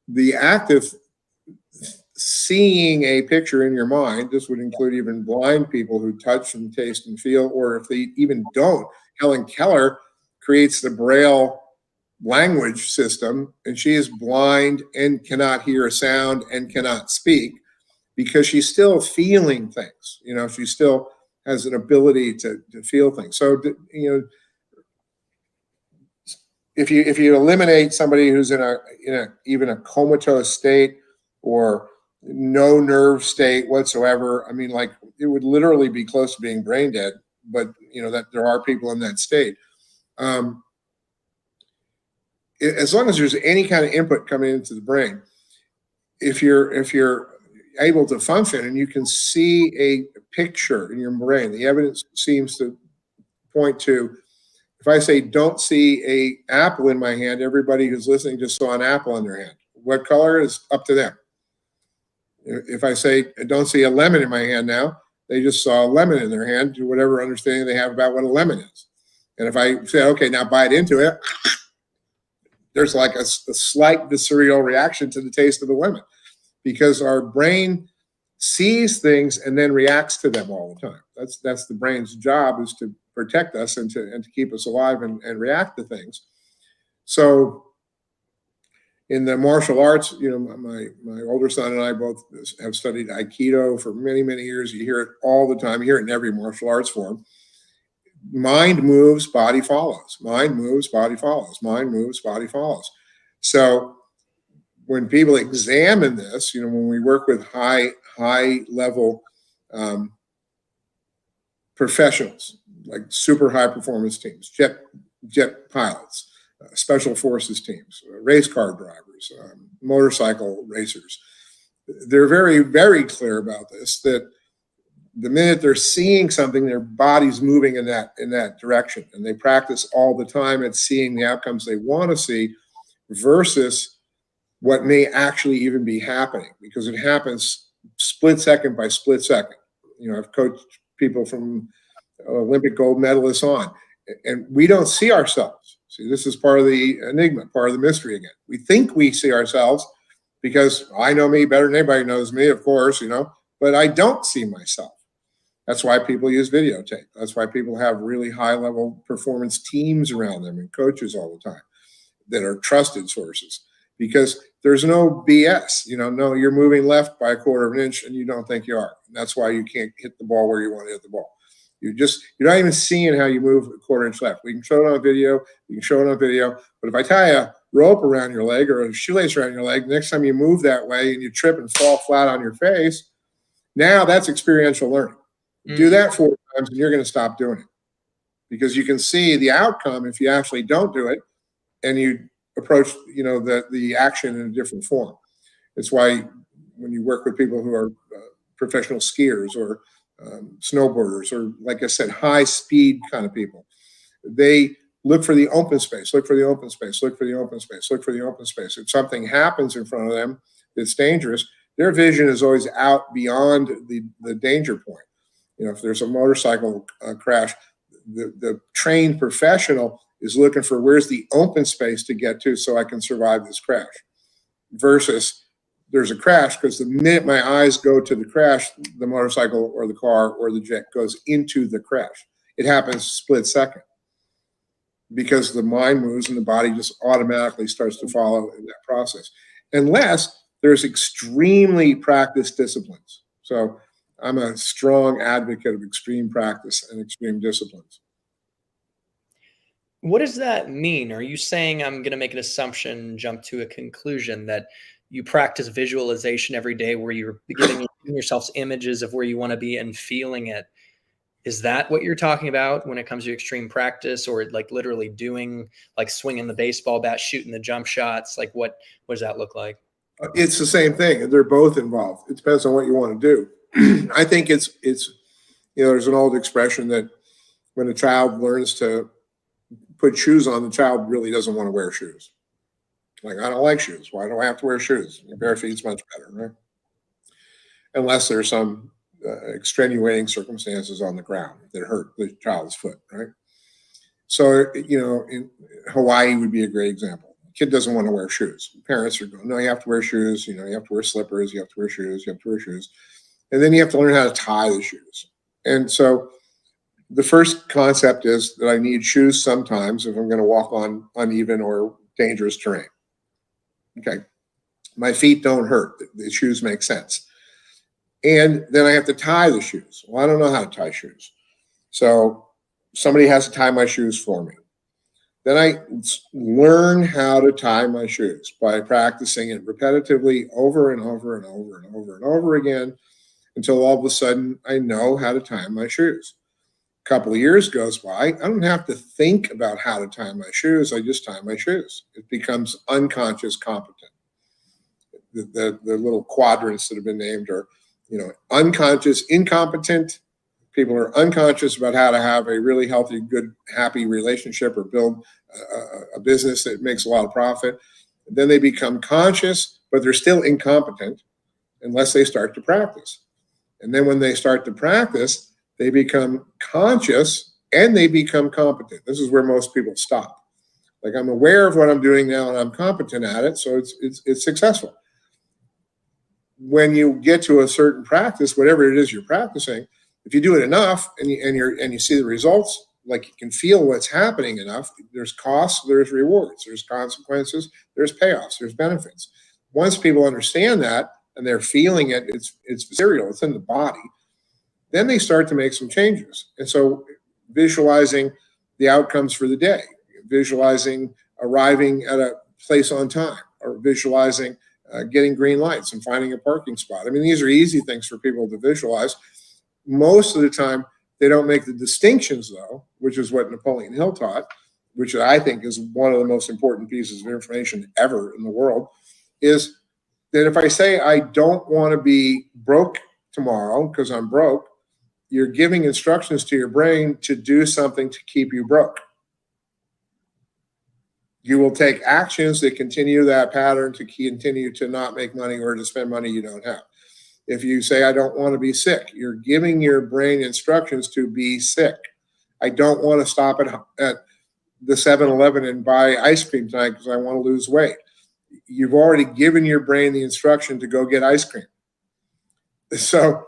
the act of seeing a picture in your mind, this would include even blind people who touch and taste and feel, or if they even don't. Helen Keller creates the Braille language system, and she is blind and cannot hear a sound and cannot speak because she's still feeling things. She still has an ability to feel things. So, if you eliminate somebody who's in a even a comatose state or no nerve state whatsoever, I mean, like, it would literally be close to being brain dead. But that there are people in that state. As long as there's any kind of input coming into the brain, if you're able to function and you can see a picture in your brain, the evidence seems to point to, if I say don't see a apple in my hand, everybody who's listening just saw an apple in their hand. What color is up to them? If I say don't see a lemon in my hand now, they just saw a lemon in their hand to whatever understanding they have about what a lemon is. And if I say, okay, now bite into it, there's like a slight visceral reaction to the taste of the lemon, because our brain sees things and then reacts to them all the time. That's the brain's job, is to protect us and to keep us alive and react to things. So in the martial arts, my older son and I both have studied Aikido for many, many years. You hear it all the time. You hear it in every martial arts form. Mind moves, body follows. Mind moves, body follows. Mind moves, body follows. So when people examine this, when we work with high level professionals, like super high performance teams, jet pilots, special forces teams, race car drivers, motorcycle racers, they're very, very clear about this, that the minute they're seeing something, their body's moving in that direction. And they practice all the time at seeing the outcomes they want to see versus what may actually even be happening, because it happens split second by split second. I've coached people from Olympic gold medalists on, and we don't see ourselves. See, this is part of the enigma, part of the mystery again. We think we see ourselves because I know me better than anybody knows me, of course, but I don't see myself. That's why people use videotape. That's why people have really high level performance teams around them and coaches all the time that are trusted sources, because there's no BS. No, you're moving left by a quarter of an inch and you don't think you are. And that's why you can't hit the ball where you want to hit the ball. You're not even seeing how you move a quarter inch left. We can show it on video. You can show it on video. But if I tie a rope around your leg or a shoelace around your leg, next time you move that way and you trip and fall flat on your face, now that's experiential learning. Do that 4 times and you're going to stop doing it, because you can see the outcome if you actually don't do it and you approach the action in a different form. It's why when you work with people who are professional skiers or snowboarders, or, like I said, high speed kind of people, they look for the open space, look for the open space, look for the open space, look for the open space. If something happens in front of them that's dangerous, their vision is always out beyond the danger point. If there's a motorcycle crash, the trained professional is looking for, where's the open space to get to so I can survive this crash, versus there's a crash, because the minute my eyes go to the crash, the motorcycle or the car or the jet goes into the crash. It happens split second, because the mind moves and the body just automatically starts to follow in that process, unless there's extremely practiced disciplines. So I'm a strong advocate of extreme practice and extreme disciplines. What does that mean? Are you saying, I'm going to make an assumption, jump to a conclusion, that you practice visualization every day where you're giving yourselves images of where you want to be and feeling it? Is that what you're talking about when it comes to extreme practice, or like literally doing, like swinging the baseball bat, shooting the jump shots? Like what does that look like? It's the same thing. They're both involved. It depends on what you want to do. I think it's there's an old expression that when a child learns to put shoes on, the child really doesn't want to wear shoes. Like, I don't like shoes. Why do I have to wear shoes? Bare feet's much better, right? Unless there's some extenuating circumstances on the ground that hurt the child's foot, right? So, in Hawaii would be a great example. Kid doesn't want to wear shoes. Parents are going, no, you have to wear shoes. You have to wear slippers. You have to wear shoes. You have to wear shoes. And then you have to learn how to tie the shoes. And so the first concept is that I need shoes sometimes if I'm going to walk on uneven or dangerous terrain. Okay. My feet don't hurt. The shoes make sense. And then I have to tie the shoes. Well, I don't know how to tie shoes. So somebody has to tie my shoes for me. Then I learn how to tie my shoes by practicing it repetitively over and over and over and over and over again until all of a sudden I know how to tie my shoes. A couple of years goes by. I don't have to think about how to tie my shoes. I just tie my shoes. It becomes unconscious competent. The little quadrants that have been named are, unconscious, incompetent. People are unconscious about how to have a really healthy, good, happy relationship or build a business that makes a lot of profit. And then they become conscious, but they're still incompetent unless they start to practice. And then when they start to practice, they become conscious and they become competent. This is where most people stop. Like, I'm aware of what I'm doing now and I'm competent at it, so it's successful. When you get to a certain practice, whatever it is you're practicing, if you do it enough and you see the results, like you can feel what's happening enough, there's costs, there's rewards, there's consequences, there's payoffs, there's benefits. Once people understand that and they're feeling it, it's material, it's in the body, then they start to make some changes. And so visualizing the outcomes for the day, visualizing arriving at a place on time, or visualizing getting green lights and finding a parking spot. I mean, these are easy things for people to visualize. Most of the time, they don't make the distinctions, though, which is what Napoleon Hill taught, which I think is one of the most important pieces of information ever in the world, is that if I say I don't want to be broke tomorrow because I'm broke, you're giving instructions to your brain to do something to keep you broke. You will take actions that continue that pattern to continue to not make money or to spend money you don't have. If you say, I don't want to be sick, you're giving your brain instructions to be sick. I don't want to stop at the 7-Eleven and buy ice cream tonight because I want to lose weight. You've already given your brain the instruction to go get ice cream. So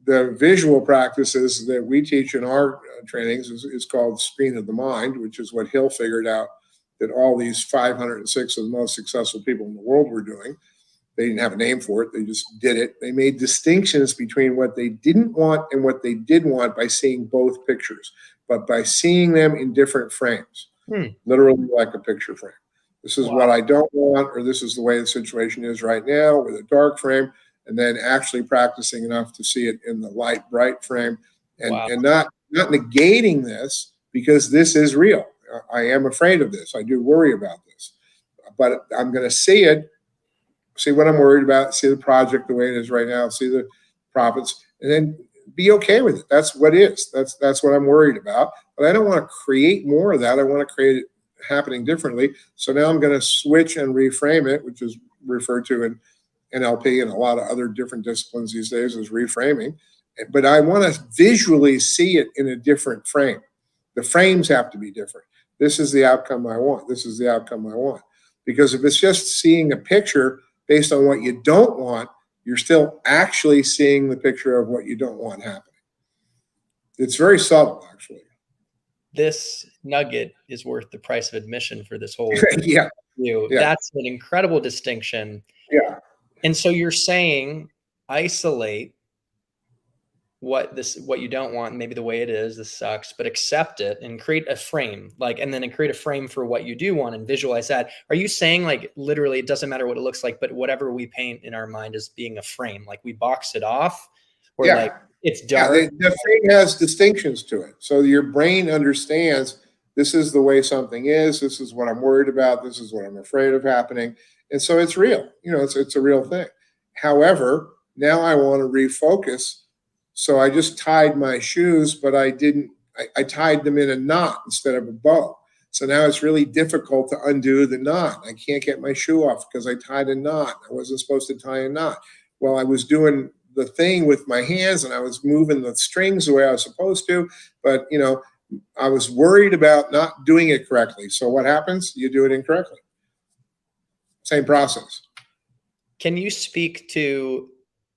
the visual practices that we teach in our trainings is called screen of the mind, which is what Hill figured out that all these 506 of the most successful people in the world were doing. They didn't have a name for it. They just did it. They made distinctions between what they didn't want and what they did want by seeing both pictures, but by seeing them in different frames, literally like a picture frame. This is what I don't want, or this is the way the situation is right now with a dark frame, and then actually practicing enough to see it in the light, bright frame, and not negating this, because this is real. I am afraid of this. I do worry about this, but I'm going to see it, see what I'm worried about, see the project the way it is right now, see the profits, and then be okay with it. That's what is. That's what I'm worried about. But I don't want to create more of that. I want to create it happening differently. So now I'm going to switch and reframe it, which is referred to in NLP and a lot of other different disciplines these days as reframing. But I want to visually see it in a different frame. The frames have to be different. This is the outcome I want. This is the outcome I want. Because if it's just seeing a picture based on what you don't want, you're still actually seeing the picture of what you don't want happening. It's very subtle, actually. This nugget is worth the price of admission for this whole yeah. That's an incredible distinction. Yeah. And so you're saying isolate what you don't want, maybe the way it is, this sucks, but accept it and create a frame, and then create a frame for what you do want and visualize that. Are you saying literally it doesn't matter what it looks like, but whatever we paint in our mind as being a frame, we box it off, or it's dark? Yeah, the frame has distinctions to it. So your brain understands this is the way something is, this is what I'm worried about, this is what I'm afraid of happening. And so it's real, it's a real thing. However, now I want to refocus. So I just tied my shoes, but I tied them in a knot instead of a bow. So now it's really difficult to undo the knot. I can't get my shoe off because I tied a knot. I wasn't supposed to tie a knot. Well, I was doing the thing with my hands and I was moving the strings the way I was supposed to, but I was worried about not doing it correctly. So what happens? You do it incorrectly. Same process. Can you speak to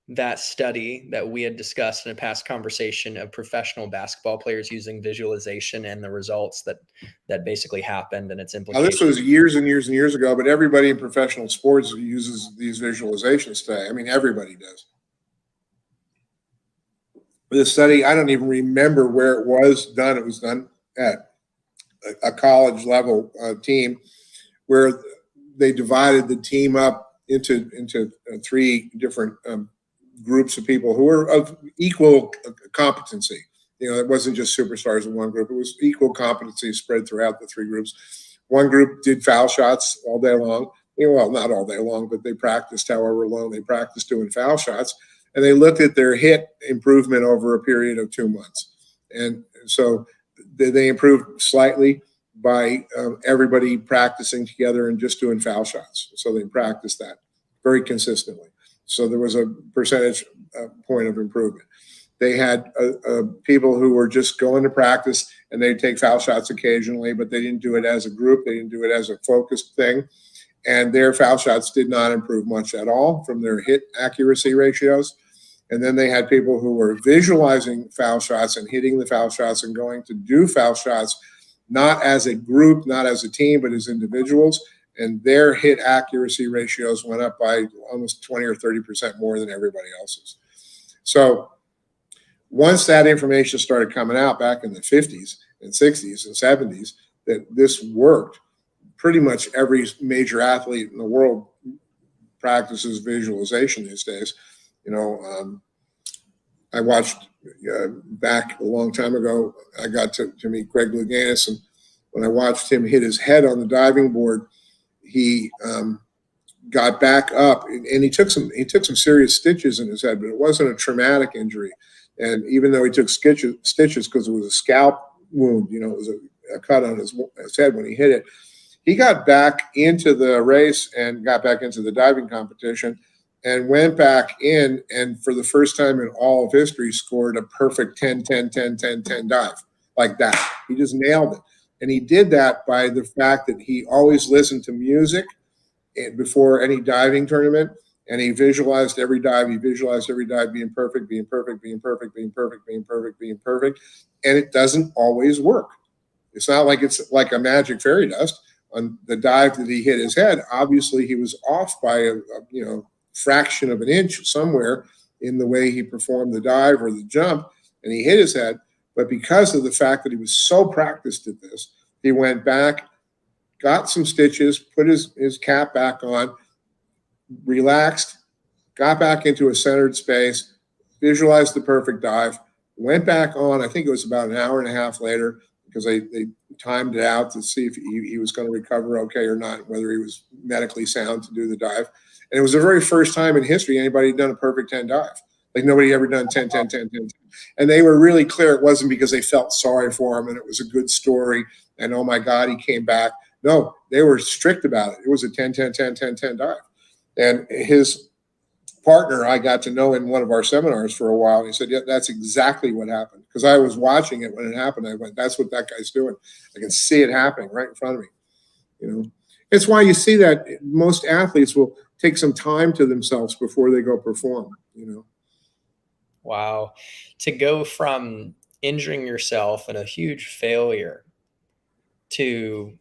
that study that we had discussed in a past conversation of professional basketball players using visualization and the results that basically happened and its Now, implications? this was years and years and years ago, but everybody in professional sports uses these visualizations today. I mean, everybody does. This study, I don't even remember where it was done. It was done at a college level team where they divided the team up into three different groups of people who were of equal competency. It wasn't just superstars in one group. It was equal competency spread throughout the three groups. One group did foul shots all day long. Well, not all day long, but they practiced however long they practiced doing foul shots. And they looked at their hit improvement over a period of 2 months. And so they improved slightly by everybody practicing together and just doing foul shots. So they practiced that very consistently. So there was a percentage point of improvement. They had people who were just going to practice and they'd take foul shots occasionally, but they didn't do it as a group. They didn't do it as a focused thing. And their foul shots did not improve much at all from their hit accuracy ratios. And then they had people who were visualizing foul shots and hitting the foul shots and going to do foul shots, not as a group, not as a team, but as individuals. And their hit accuracy ratios went up by almost 20 or 30% more than everybody else's. So once that information started coming out back in the 50s and 60s and 70s, that this worked, pretty much every major athlete in the world practices visualization these days. I watched back a long time ago, I got to meet Greg Louganis, and when I watched him hit his head on the diving board, he got back up and he took some serious stitches in his head, but it wasn't a traumatic injury. And even though he took stitches because it was a scalp wound, it was a cut on his head when he hit it, he got back into the race and got back into the diving competition and went back in, and for the first time in all of history scored a perfect 10-10-10-10-10 dive like that. He just nailed it. And he did that by the fact that he always listened to music before any diving tournament, and he visualized every dive. He visualized every dive being perfect, being perfect, being perfect, being perfect, being perfect, being perfect. And it doesn't always work. It's not like it's like a magic fairy dust. On the dive that he hit his head, obviously he was off by a fraction of an inch somewhere in the way he performed the dive or the jump, and he hit his head. But because of the fact that he was so practiced at this, he went back, got some stitches, put his cap back on, relaxed, got back into a centered space, visualized the perfect dive, went back on. I think it was about an hour and a half later, because they timed it out to see if he was going to recover okay or not, whether he was medically sound to do the dive. And it was the very first time in history anybody had done a perfect 10 dive. Like nobody ever done 10, 10, 10, 10, 10. And they were really clear it wasn't because they felt sorry for him and it was a good story and, oh my God, he came back. No, they were strict about it. It was a 10, 10, 10, 10, 10 dive. And his partner, I got to know in one of our seminars for a while. And he said, yeah, that's exactly what happened. Because I was watching it when it happened. I went, that's what that guy's doing. I can see it happening right in front of me. It's why you see that most athletes will take some time to themselves before they go perform. Wow. To go from injuring yourself and a huge failure to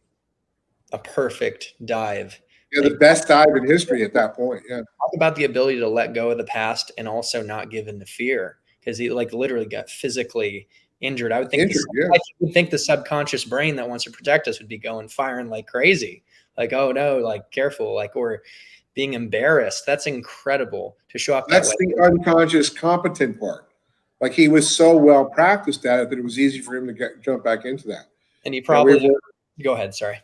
a perfect dive. Yeah, the best dive in history at that point. Yeah. Talk about the ability to let go of the past and also not give in to fear, because he literally got physically injured. I would think the subconscious brain that wants to protect us would be firing like crazy. Like, oh no, like careful, or being embarrassed. That's incredible to show up. That's the unconscious competent part. Like he was so well practiced at it that it was easy for him to jump back into that. And he probably go ahead. Sorry.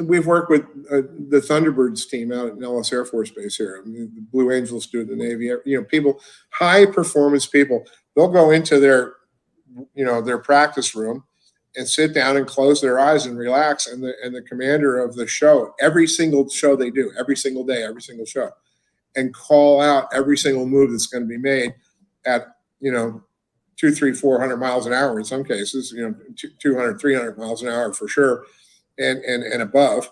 We've worked with the Thunderbirds team out at Nellis Air Force Base here. The Blue Angels do it in the Navy. People, high performance people, they'll go into their practice room and sit down and close their eyes and relax. And the commander of the show, every single show they do, every single day, every single show, and call out every single move that's going to be made at, 200, 300, 400 miles an hour in some cases, 200, 300 miles an hour for sure, and above.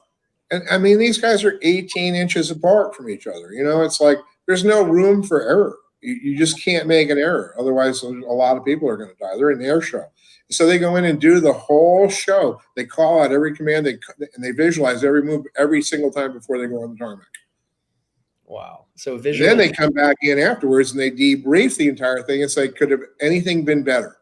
And I mean, these guys are 18 inches apart from each other. It's like there's no room for error. You just can't make an error. Otherwise, a lot of people are going to die. They're in the air show. So they go in and do the whole show. They call out every command, and they visualize every move every single time before they go on the tarmac. Wow. So Then they come back in afterwards and they debrief the entire thing and say, could have anything been better?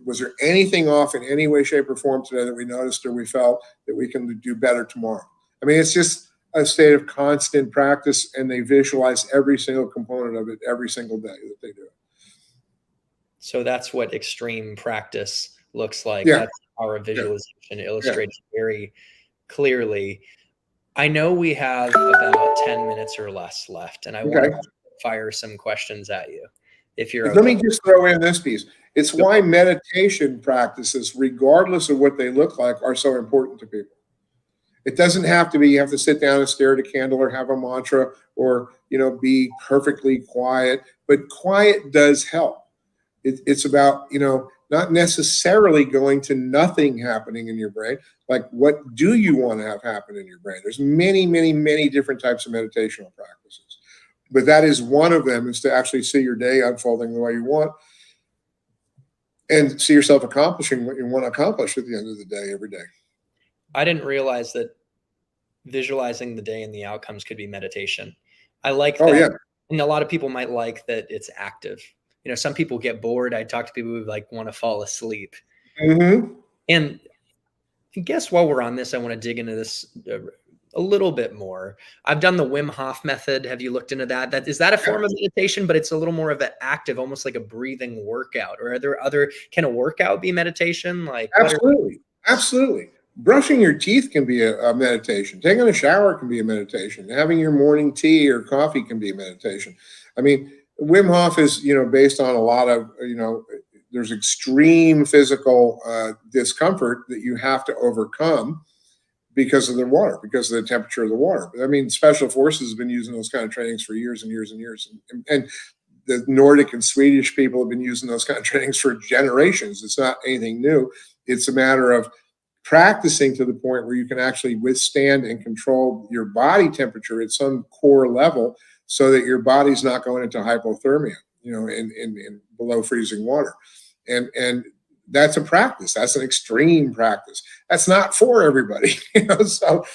Was there anything off in any way, shape, or form today that we noticed or we felt that we can do better tomorrow? I mean, it's just a state of constant practice, and they visualize every single component of it every single day that they do it. So that's what extreme practice looks like. Yeah. That's our visualization illustrated very clearly. I know we have about 10 minutes or less left, and I want to fire some questions at you. If you're okay. Let me just throw in this piece. It's why meditation practices, regardless of what they look like, are so important to people. It doesn't have to be you have to sit down and stare at a candle or have a mantra or, be perfectly quiet, but quiet does help. It's about, not necessarily going to nothing happening in your brain. Like, what do you want to have happen in your brain? There's many, many, many different types of meditational practices. But that is one of them, is to actually see your day unfolding the way you want and see yourself accomplishing what you want to accomplish at the end of the day, every day. I didn't realize that visualizing the day and the outcomes could be meditation. I like that. Yeah. And a lot of people might like that it's active. Some people get bored. I talk to people who want to fall asleep. Mm-hmm. And I guess while we're on this, I want to dig into this a little bit more. I've done the Wim Hof method. Have you looked into that? Is that a form of meditation, but it's a little more of an active, almost like a breathing workout? Or are there can a workout be meditation? Absolutely. Brushing your teeth can be a meditation. Taking a shower can be a meditation. Having your morning tea or coffee can be a meditation. I mean, Wim Hof is, based on a lot of, there's extreme physical discomfort that you have to overcome because of the water, because of the temperature of the water. But I mean, Special Forces have been using those kind of trainings for years and years and years. And the Nordic and Swedish people have been using those kind of trainings for generations. It's not anything new. It's a matter of practicing to the point where you can actually withstand and control your body temperature at some core level so that your body's not going into hypothermia, in below freezing water. And that's a practice. That's an extreme practice. That's not for everybody. So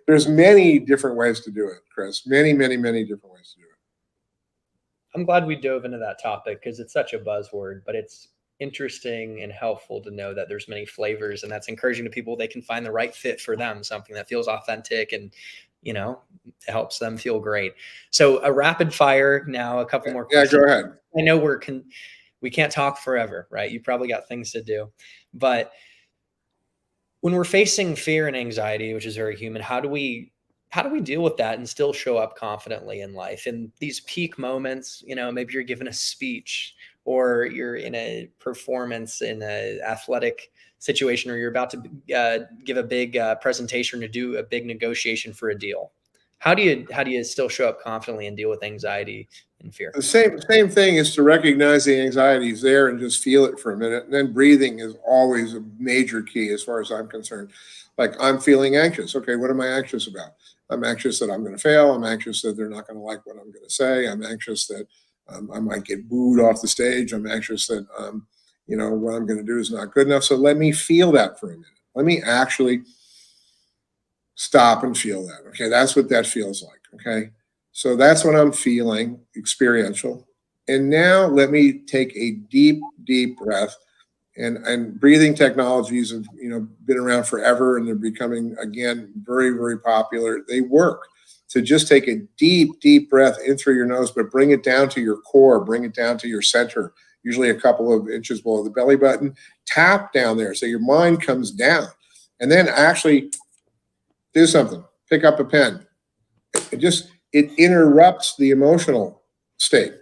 there's many different ways to do it, Chris. Many, many, many different ways to do it. I'm glad we dove into that topic because it's such a buzzword, but it's interesting and helpful to know that there's many flavors, and that's encouraging to people. They can find the right fit for them, something that feels authentic and, helps them feel great. So a rapid fire now, a couple more questions. Yeah, go ahead. I know we can't talk forever, right? You probably got things to do, but when we're facing fear and anxiety, which is very human, how do we deal with that and still show up confidently in life? In these peak moments, maybe you're giving a speech or you're in a performance in an athletic situation, or you're about to give a big presentation or do a big negotiation for a deal. How do you still show up confidently and deal with anxiety and fear? The same thing is to recognize the anxiety is there and just feel it for a minute. And then breathing is always a major key as far as I'm concerned. Like, I'm feeling anxious. Okay, what am I anxious about? I'm anxious that I'm going to fail. I'm anxious that they're not going to like what I'm going to say. I'm anxious that I might get booed off the stage. I'm anxious that, what I'm going to do is not good enough. So let me feel that for a minute. Let me actually stop and feel that. Okay, that's what that feels like. Okay, so that's what I'm feeling, experiential. And now let me take a deep, deep breath. And breathing technologies have been around forever, and they're becoming, again, very, very popular. They work. To just take a deep, deep breath in through your nose, but bring it down to your core, bring it down to your center, usually a couple of inches below the belly button. Tap down there so your mind comes down. And then actually do something. Pick up a pen. It interrupts the emotional state.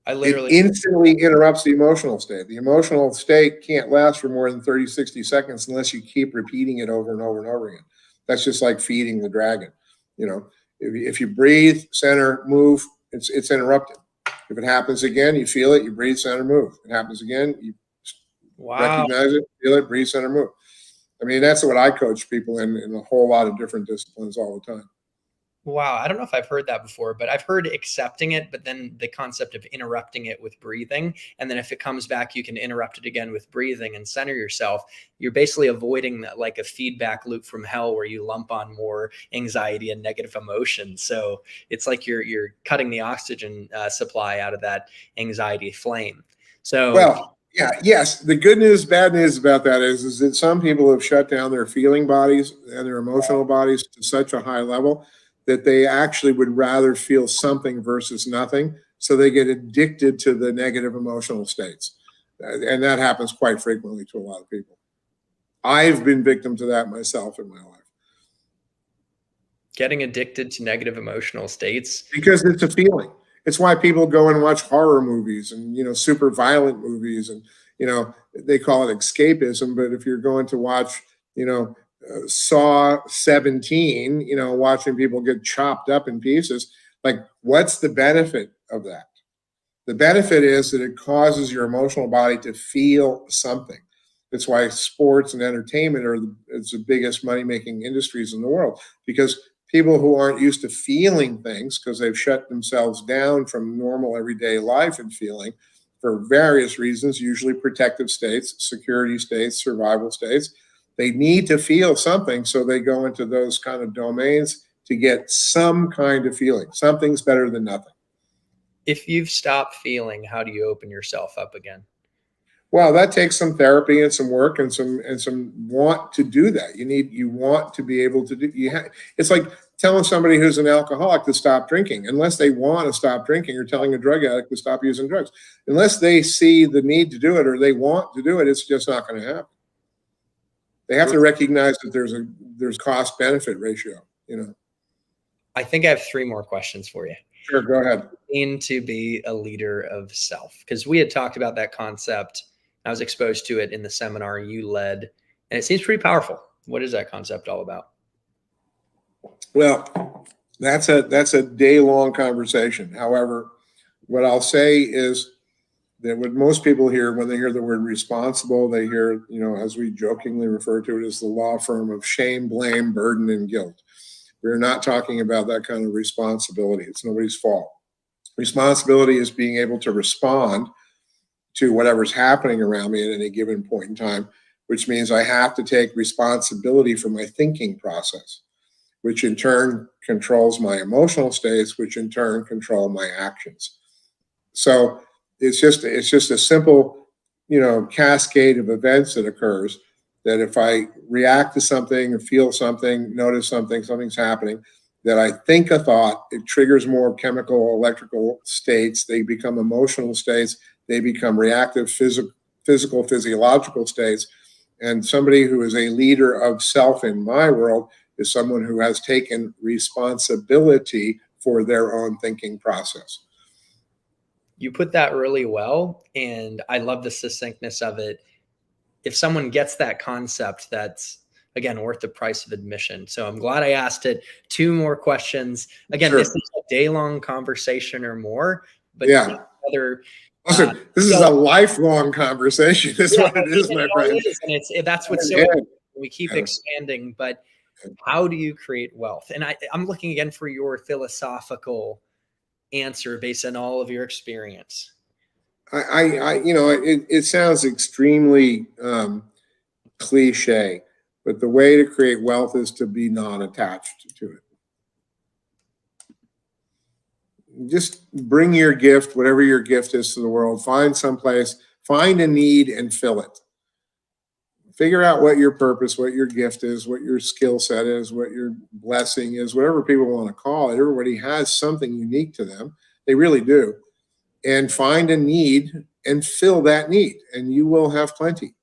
It instantly interrupts the emotional state. The emotional state can't last for more than 30, 60 seconds unless you keep repeating it over and over and over again. That's just like feeding the dragon. If you breathe, center, move, it's interrupted. If it happens again, you feel it, you breathe, center, move. It happens again, you Wow. recognize it, feel it, breathe, center, move. I mean, that's what I coach people in a whole lot of different disciplines all the time. Wow. I don't know if I've heard that before, but I've heard accepting it, but then the concept of interrupting it with breathing. And then if it comes back, you can interrupt it again with breathing and center yourself. You're basically avoiding that, like a feedback loop from hell where you lump on more anxiety and negative emotions. So it's like you're cutting the oxygen supply out of that anxiety flame. So Well, yeah, yes. The good news, bad news about that is that some people have shut down their feeling bodies and their emotional bodies to such a high level that they actually would rather feel something versus nothing. So they get addicted to the negative emotional states. And that happens quite frequently to a lot of people. I've been victim to that myself in my life. getting addicted to negative emotional states. Because it's a feeling. It's why people go and watch horror movies and, super violent movies. And, they call it escapism. But if you're going to watch, Saw 17, watching people get chopped up in pieces, like, what's the benefit of that? The benefit is that it causes your emotional body to feel something. That's why sports and entertainment it's the biggest money-making industries in the world, because people who aren't used to feeling things because they've shut themselves down from normal everyday life and feeling for various reasons, usually protective states, security states, survival states. They need to feel something, so they go into those kind of domains to get some kind of feeling. Something's better than nothing. If you've stopped feeling, how do you open yourself up again? Well, that takes some therapy and some work and some want to do that. You want to be able to do. It's like telling somebody who's an alcoholic to stop drinking. Unless they want to stop drinking, or telling a drug addict to stop using drugs. Unless they see the need to do it or they want to do it, it's just not going to happen. They have to recognize that there's cost benefit ratio. I think I have 3 more questions for you. Sure, go ahead. To be a leader of self, because we had talked about that concept. I was exposed to it in the seminar you led, and it seems pretty powerful. What is that concept all about? Well, that's a day-long conversation. However, what I'll say is that what most people hear when they hear the word responsible, they hear, as we jokingly refer to it, as the law firm of shame, blame, burden, and guilt. We're not talking about that kind of responsibility. It's nobody's fault. Responsibility is being able to respond to whatever's happening around me at any given point in time, which means I have to take responsibility for my thinking process, which in turn controls my emotional states, which in turn control my actions. So it's just a simple, cascade of events that occurs, that if I react to something, feel something, notice something, something's happening, that I think a thought, it triggers more chemical, electrical states. They become emotional states. They become reactive, physical, physiological states. And somebody who is a leader of self in my world is someone who has taken responsibility for their own thinking process. You put that really well, and I love the succinctness of it. If someone gets that concept, that's, again, worth the price of admission. So I'm glad I asked it. 2 more questions. Again, sure. This is a day-long conversation or more, but yeah. Listen, this is a lifelong conversation. That's what it is, my friend. And that's what's so good. We keep expanding, but how do you create wealth? And I'm looking again for your philosophical answer based on all of your experience. It sounds extremely cliche, but the way to create wealth is to be non-attached to it. Just bring your gift, whatever your gift is, to the world. Find someplace, find a need and fill it. Figure out what your purpose, what your gift is, what your skill set is, what your blessing is, whatever people want to call it. Everybody has something unique to them. They really do. And find a need and fill that need, and you will have plenty.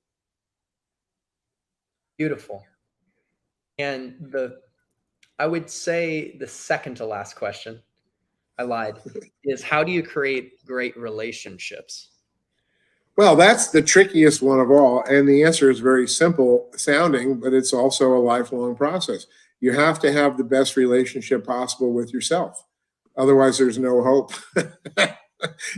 Beautiful. And I would say the second to last question, I lied, is how do you create great relationships? Well, that's the trickiest one of all. And the answer is very simple sounding, but it's also a lifelong process. you have to have the best relationship possible with yourself. Otherwise, there's no hope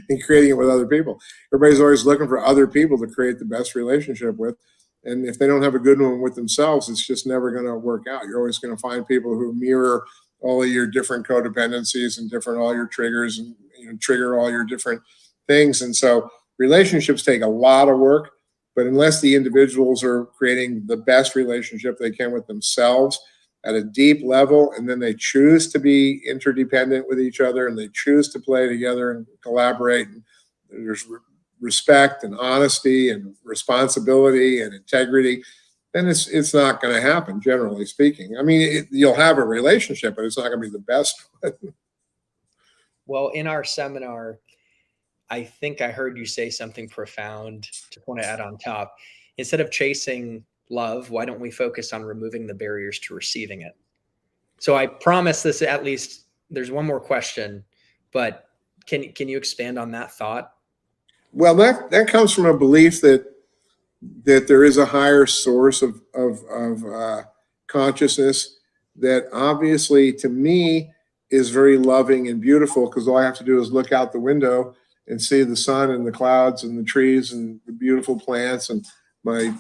in creating it with other people. Everybody's always looking for other people to create the best relationship with. And if they don't have a good one with themselves, it's just never going to work out. You're always going to find people who mirror all of your different codependencies and all your triggers, and trigger all your different things. And so relationships take a lot of work, but unless the individuals are creating the best relationship they can with themselves at a deep level, and then they choose to be interdependent with each other, and they choose to play together and collaborate, and there's respect and honesty and responsibility and integrity, then it's not going to happen, generally speaking. I mean, you'll have a relationship, but it's not going to be the best. Well, in our seminar, I think I heard you say something profound to want to add on top. Instead of chasing love, why don't we focus on removing the barriers to receiving it? So I promise this, at least there's one more question, but can you expand on that thought? Well, that comes from a belief that there is a higher source of consciousness that obviously, to me, is very loving and beautiful, because all I have to do is look out the window and see the sun and the clouds and the trees and the beautiful plants and my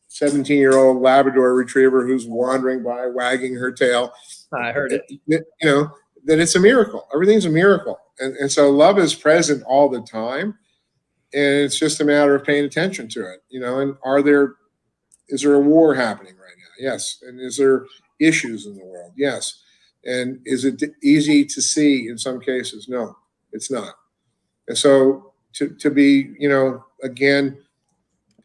17-year-old Labrador retriever who's wandering by, wagging her tail. I heard it. That it's a miracle. Everything's a miracle. And so love is present all the time. And it's just a matter of paying attention to it, and is there a war happening right now? Yes. And is there issues in the world? Yes. And is it easy to see in some cases? No, it's not. And so to be, again,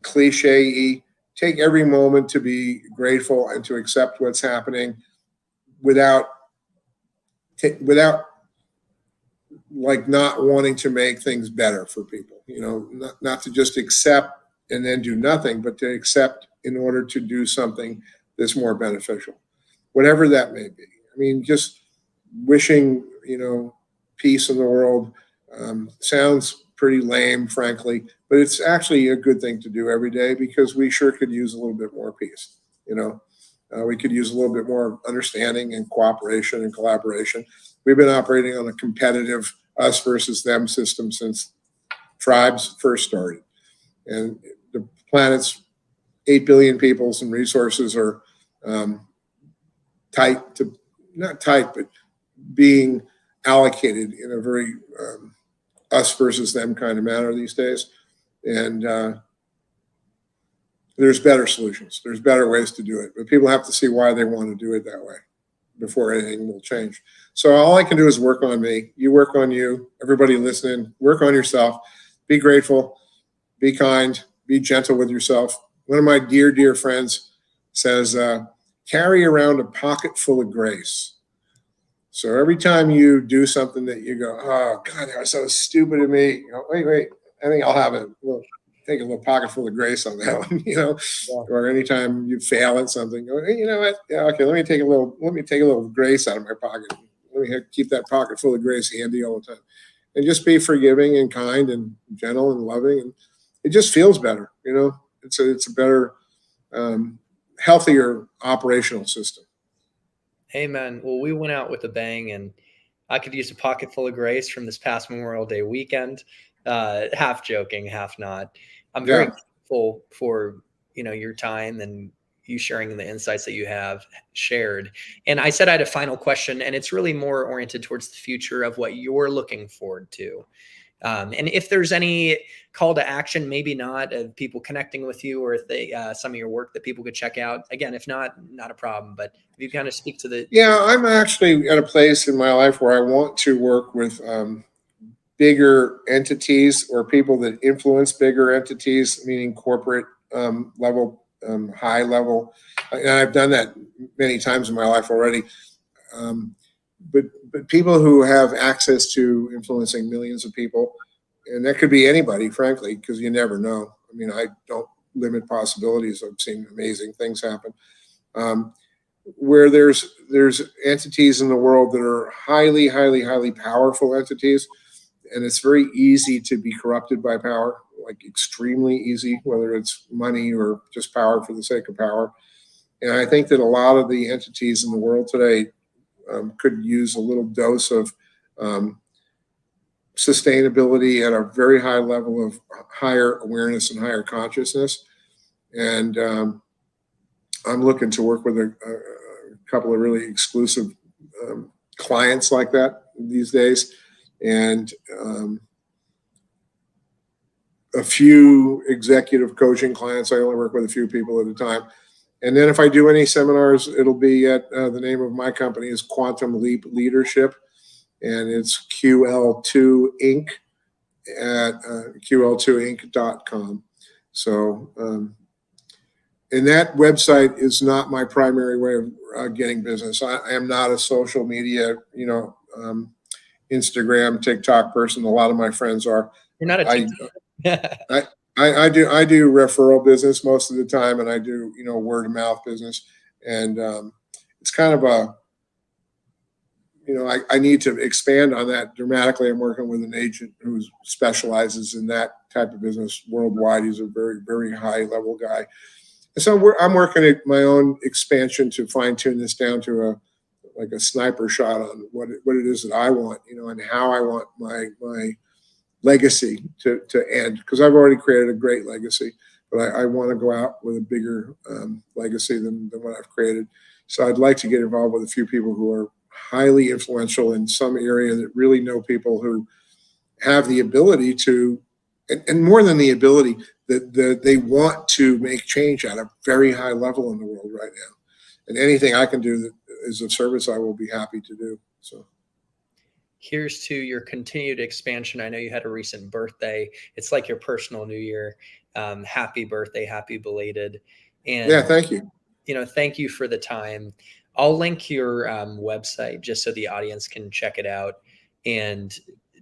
cliche-y, take every moment to be grateful and to accept what's happening without like not wanting to make things better for people, not to just accept and then do nothing, but to accept in order to do something that's more beneficial, whatever that may be. I mean, just wishing, peace in the world sounds pretty lame, frankly, but it's actually a good thing to do every day, because we sure could use a little bit more peace. We could use a little bit more understanding and cooperation and collaboration. We've been operating on a competitive us versus them system since tribes first started. And the planet's 8 billion peoples and resources are not tight, but being allocated in a very us versus them kind of manner these days. And there's better solutions. There's better ways to do it. But people have to see why they want to do it that way before anything will change. So all I can do is work on me. You work on you. Everybody listening, work on yourself. Be grateful. Be kind. Be gentle with yourself. One of my dear, dear friends says, carry around a pocket full of grace. So every time you do something that you go, oh, God, that was so stupid of me. Wait, I think I'll have take a little pocket full of grace on that one, Yeah. Or anytime you fail at something, go, hey, you know what? Yeah, okay, let me take a little grace out of my pocket. Let me keep that pocket full of grace handy all the time. And just be forgiving and kind and gentle and loving. And it just feels better, It's a better, healthier operational system. Amen. Well, we went out with a bang, and I could use a pocket full of grace from this past Memorial Day weekend. Half joking, half not. I'm very grateful for your time and you sharing the insights that you have shared. And I said I had a final question, and it's really more oriented towards the future of what you're looking forward to. And if there's any call to action, maybe not, of people connecting with you, or if they some of your work that people could check out. Again, if not a problem. But if you kind of speak to the I'm actually at a place in my life where I want to work with bigger entities or people that influence bigger entities, meaning corporate level, high level. And I've done that many times in my life already. But people who have access to influencing millions of people, and that could be anybody, frankly, because you never know. I mean, I don't limit possibilities. I've seen amazing things happen. Where there's entities in the world that are highly, highly, highly powerful entities, and it's very easy to be corrupted by power, like extremely easy, whether it's money or just power for the sake of power. And I think that a lot of the entities in the world today could use a little dose of sustainability at a very high level of higher awareness and higher consciousness. And I'm looking to work with a couple of really exclusive clients like that these days, and a few executive coaching clients. I only work with a few people at a time. And then if I do any seminars, it'll be at the name of my company is Quantum Leap Leadership, and it's QL2 Inc. at QL2Inc.com. So, and that website is not my primary way of getting business. I am not a social media, Instagram, TikTok person. A lot of my friends are. You're not a TikTok. I do referral business most of the time, and I do word of mouth business, and it's kind of a I need to expand on that dramatically. I'm working with an agent who specializes in that type of business worldwide. He's a very, very high level guy. And so I'm working at my own expansion to fine tune this down to a sniper shot on what it is that I want, and how I want my legacy to end, because I've already created a great legacy, but I want to go out with a bigger legacy than what I've created. So I'd like to get involved with a few people who are highly influential in some area that really know people who have the ability to, and more than the ability, that they want to make change at a very high level in the world right now. And anything I can do that is of service, I will be happy to do. So here's to your continued expansion. I know you had a recent birthday. It's like your personal new year. Happy birthday, happy belated. And yeah, thank you. Thank you for the time. I'll link your website just so the audience can check it out. And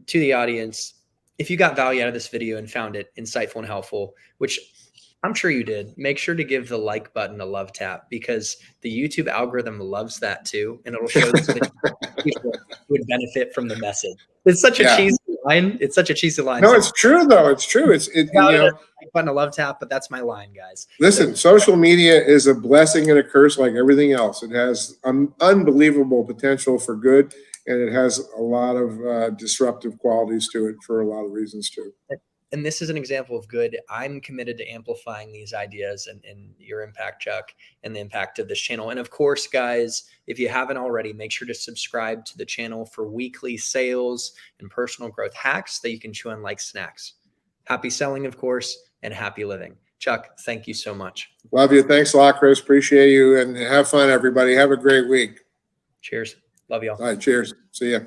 to the audience, if you got value out of this video and found it insightful and helpful, which I'm sure you did, make sure to give the like button a love tap, because the YouTube algorithm loves that too. And it'll show this video people who would benefit from the message. It's such a cheesy line. It's such a cheesy line. No, it's true though. It's true. Like button a love tap, but that's my line, guys. Listen, social media is a blessing and a curse like everything else. It has unbelievable potential for good, and it has a lot of disruptive qualities to it for a lot of reasons too. And this is an example of good. I'm committed to amplifying these ideas and your impact, Chuck, and the impact of this channel. And of course, guys, if you haven't already, make sure to subscribe to the channel for weekly sales and personal growth hacks that you can chew on like snacks. Happy selling, of course, and happy living. Chuck, thank you so much. Love you. Thanks a lot, Chris. Appreciate you. And have fun, everybody. Have a great week. Cheers. Love y'all. All right. Cheers. See ya.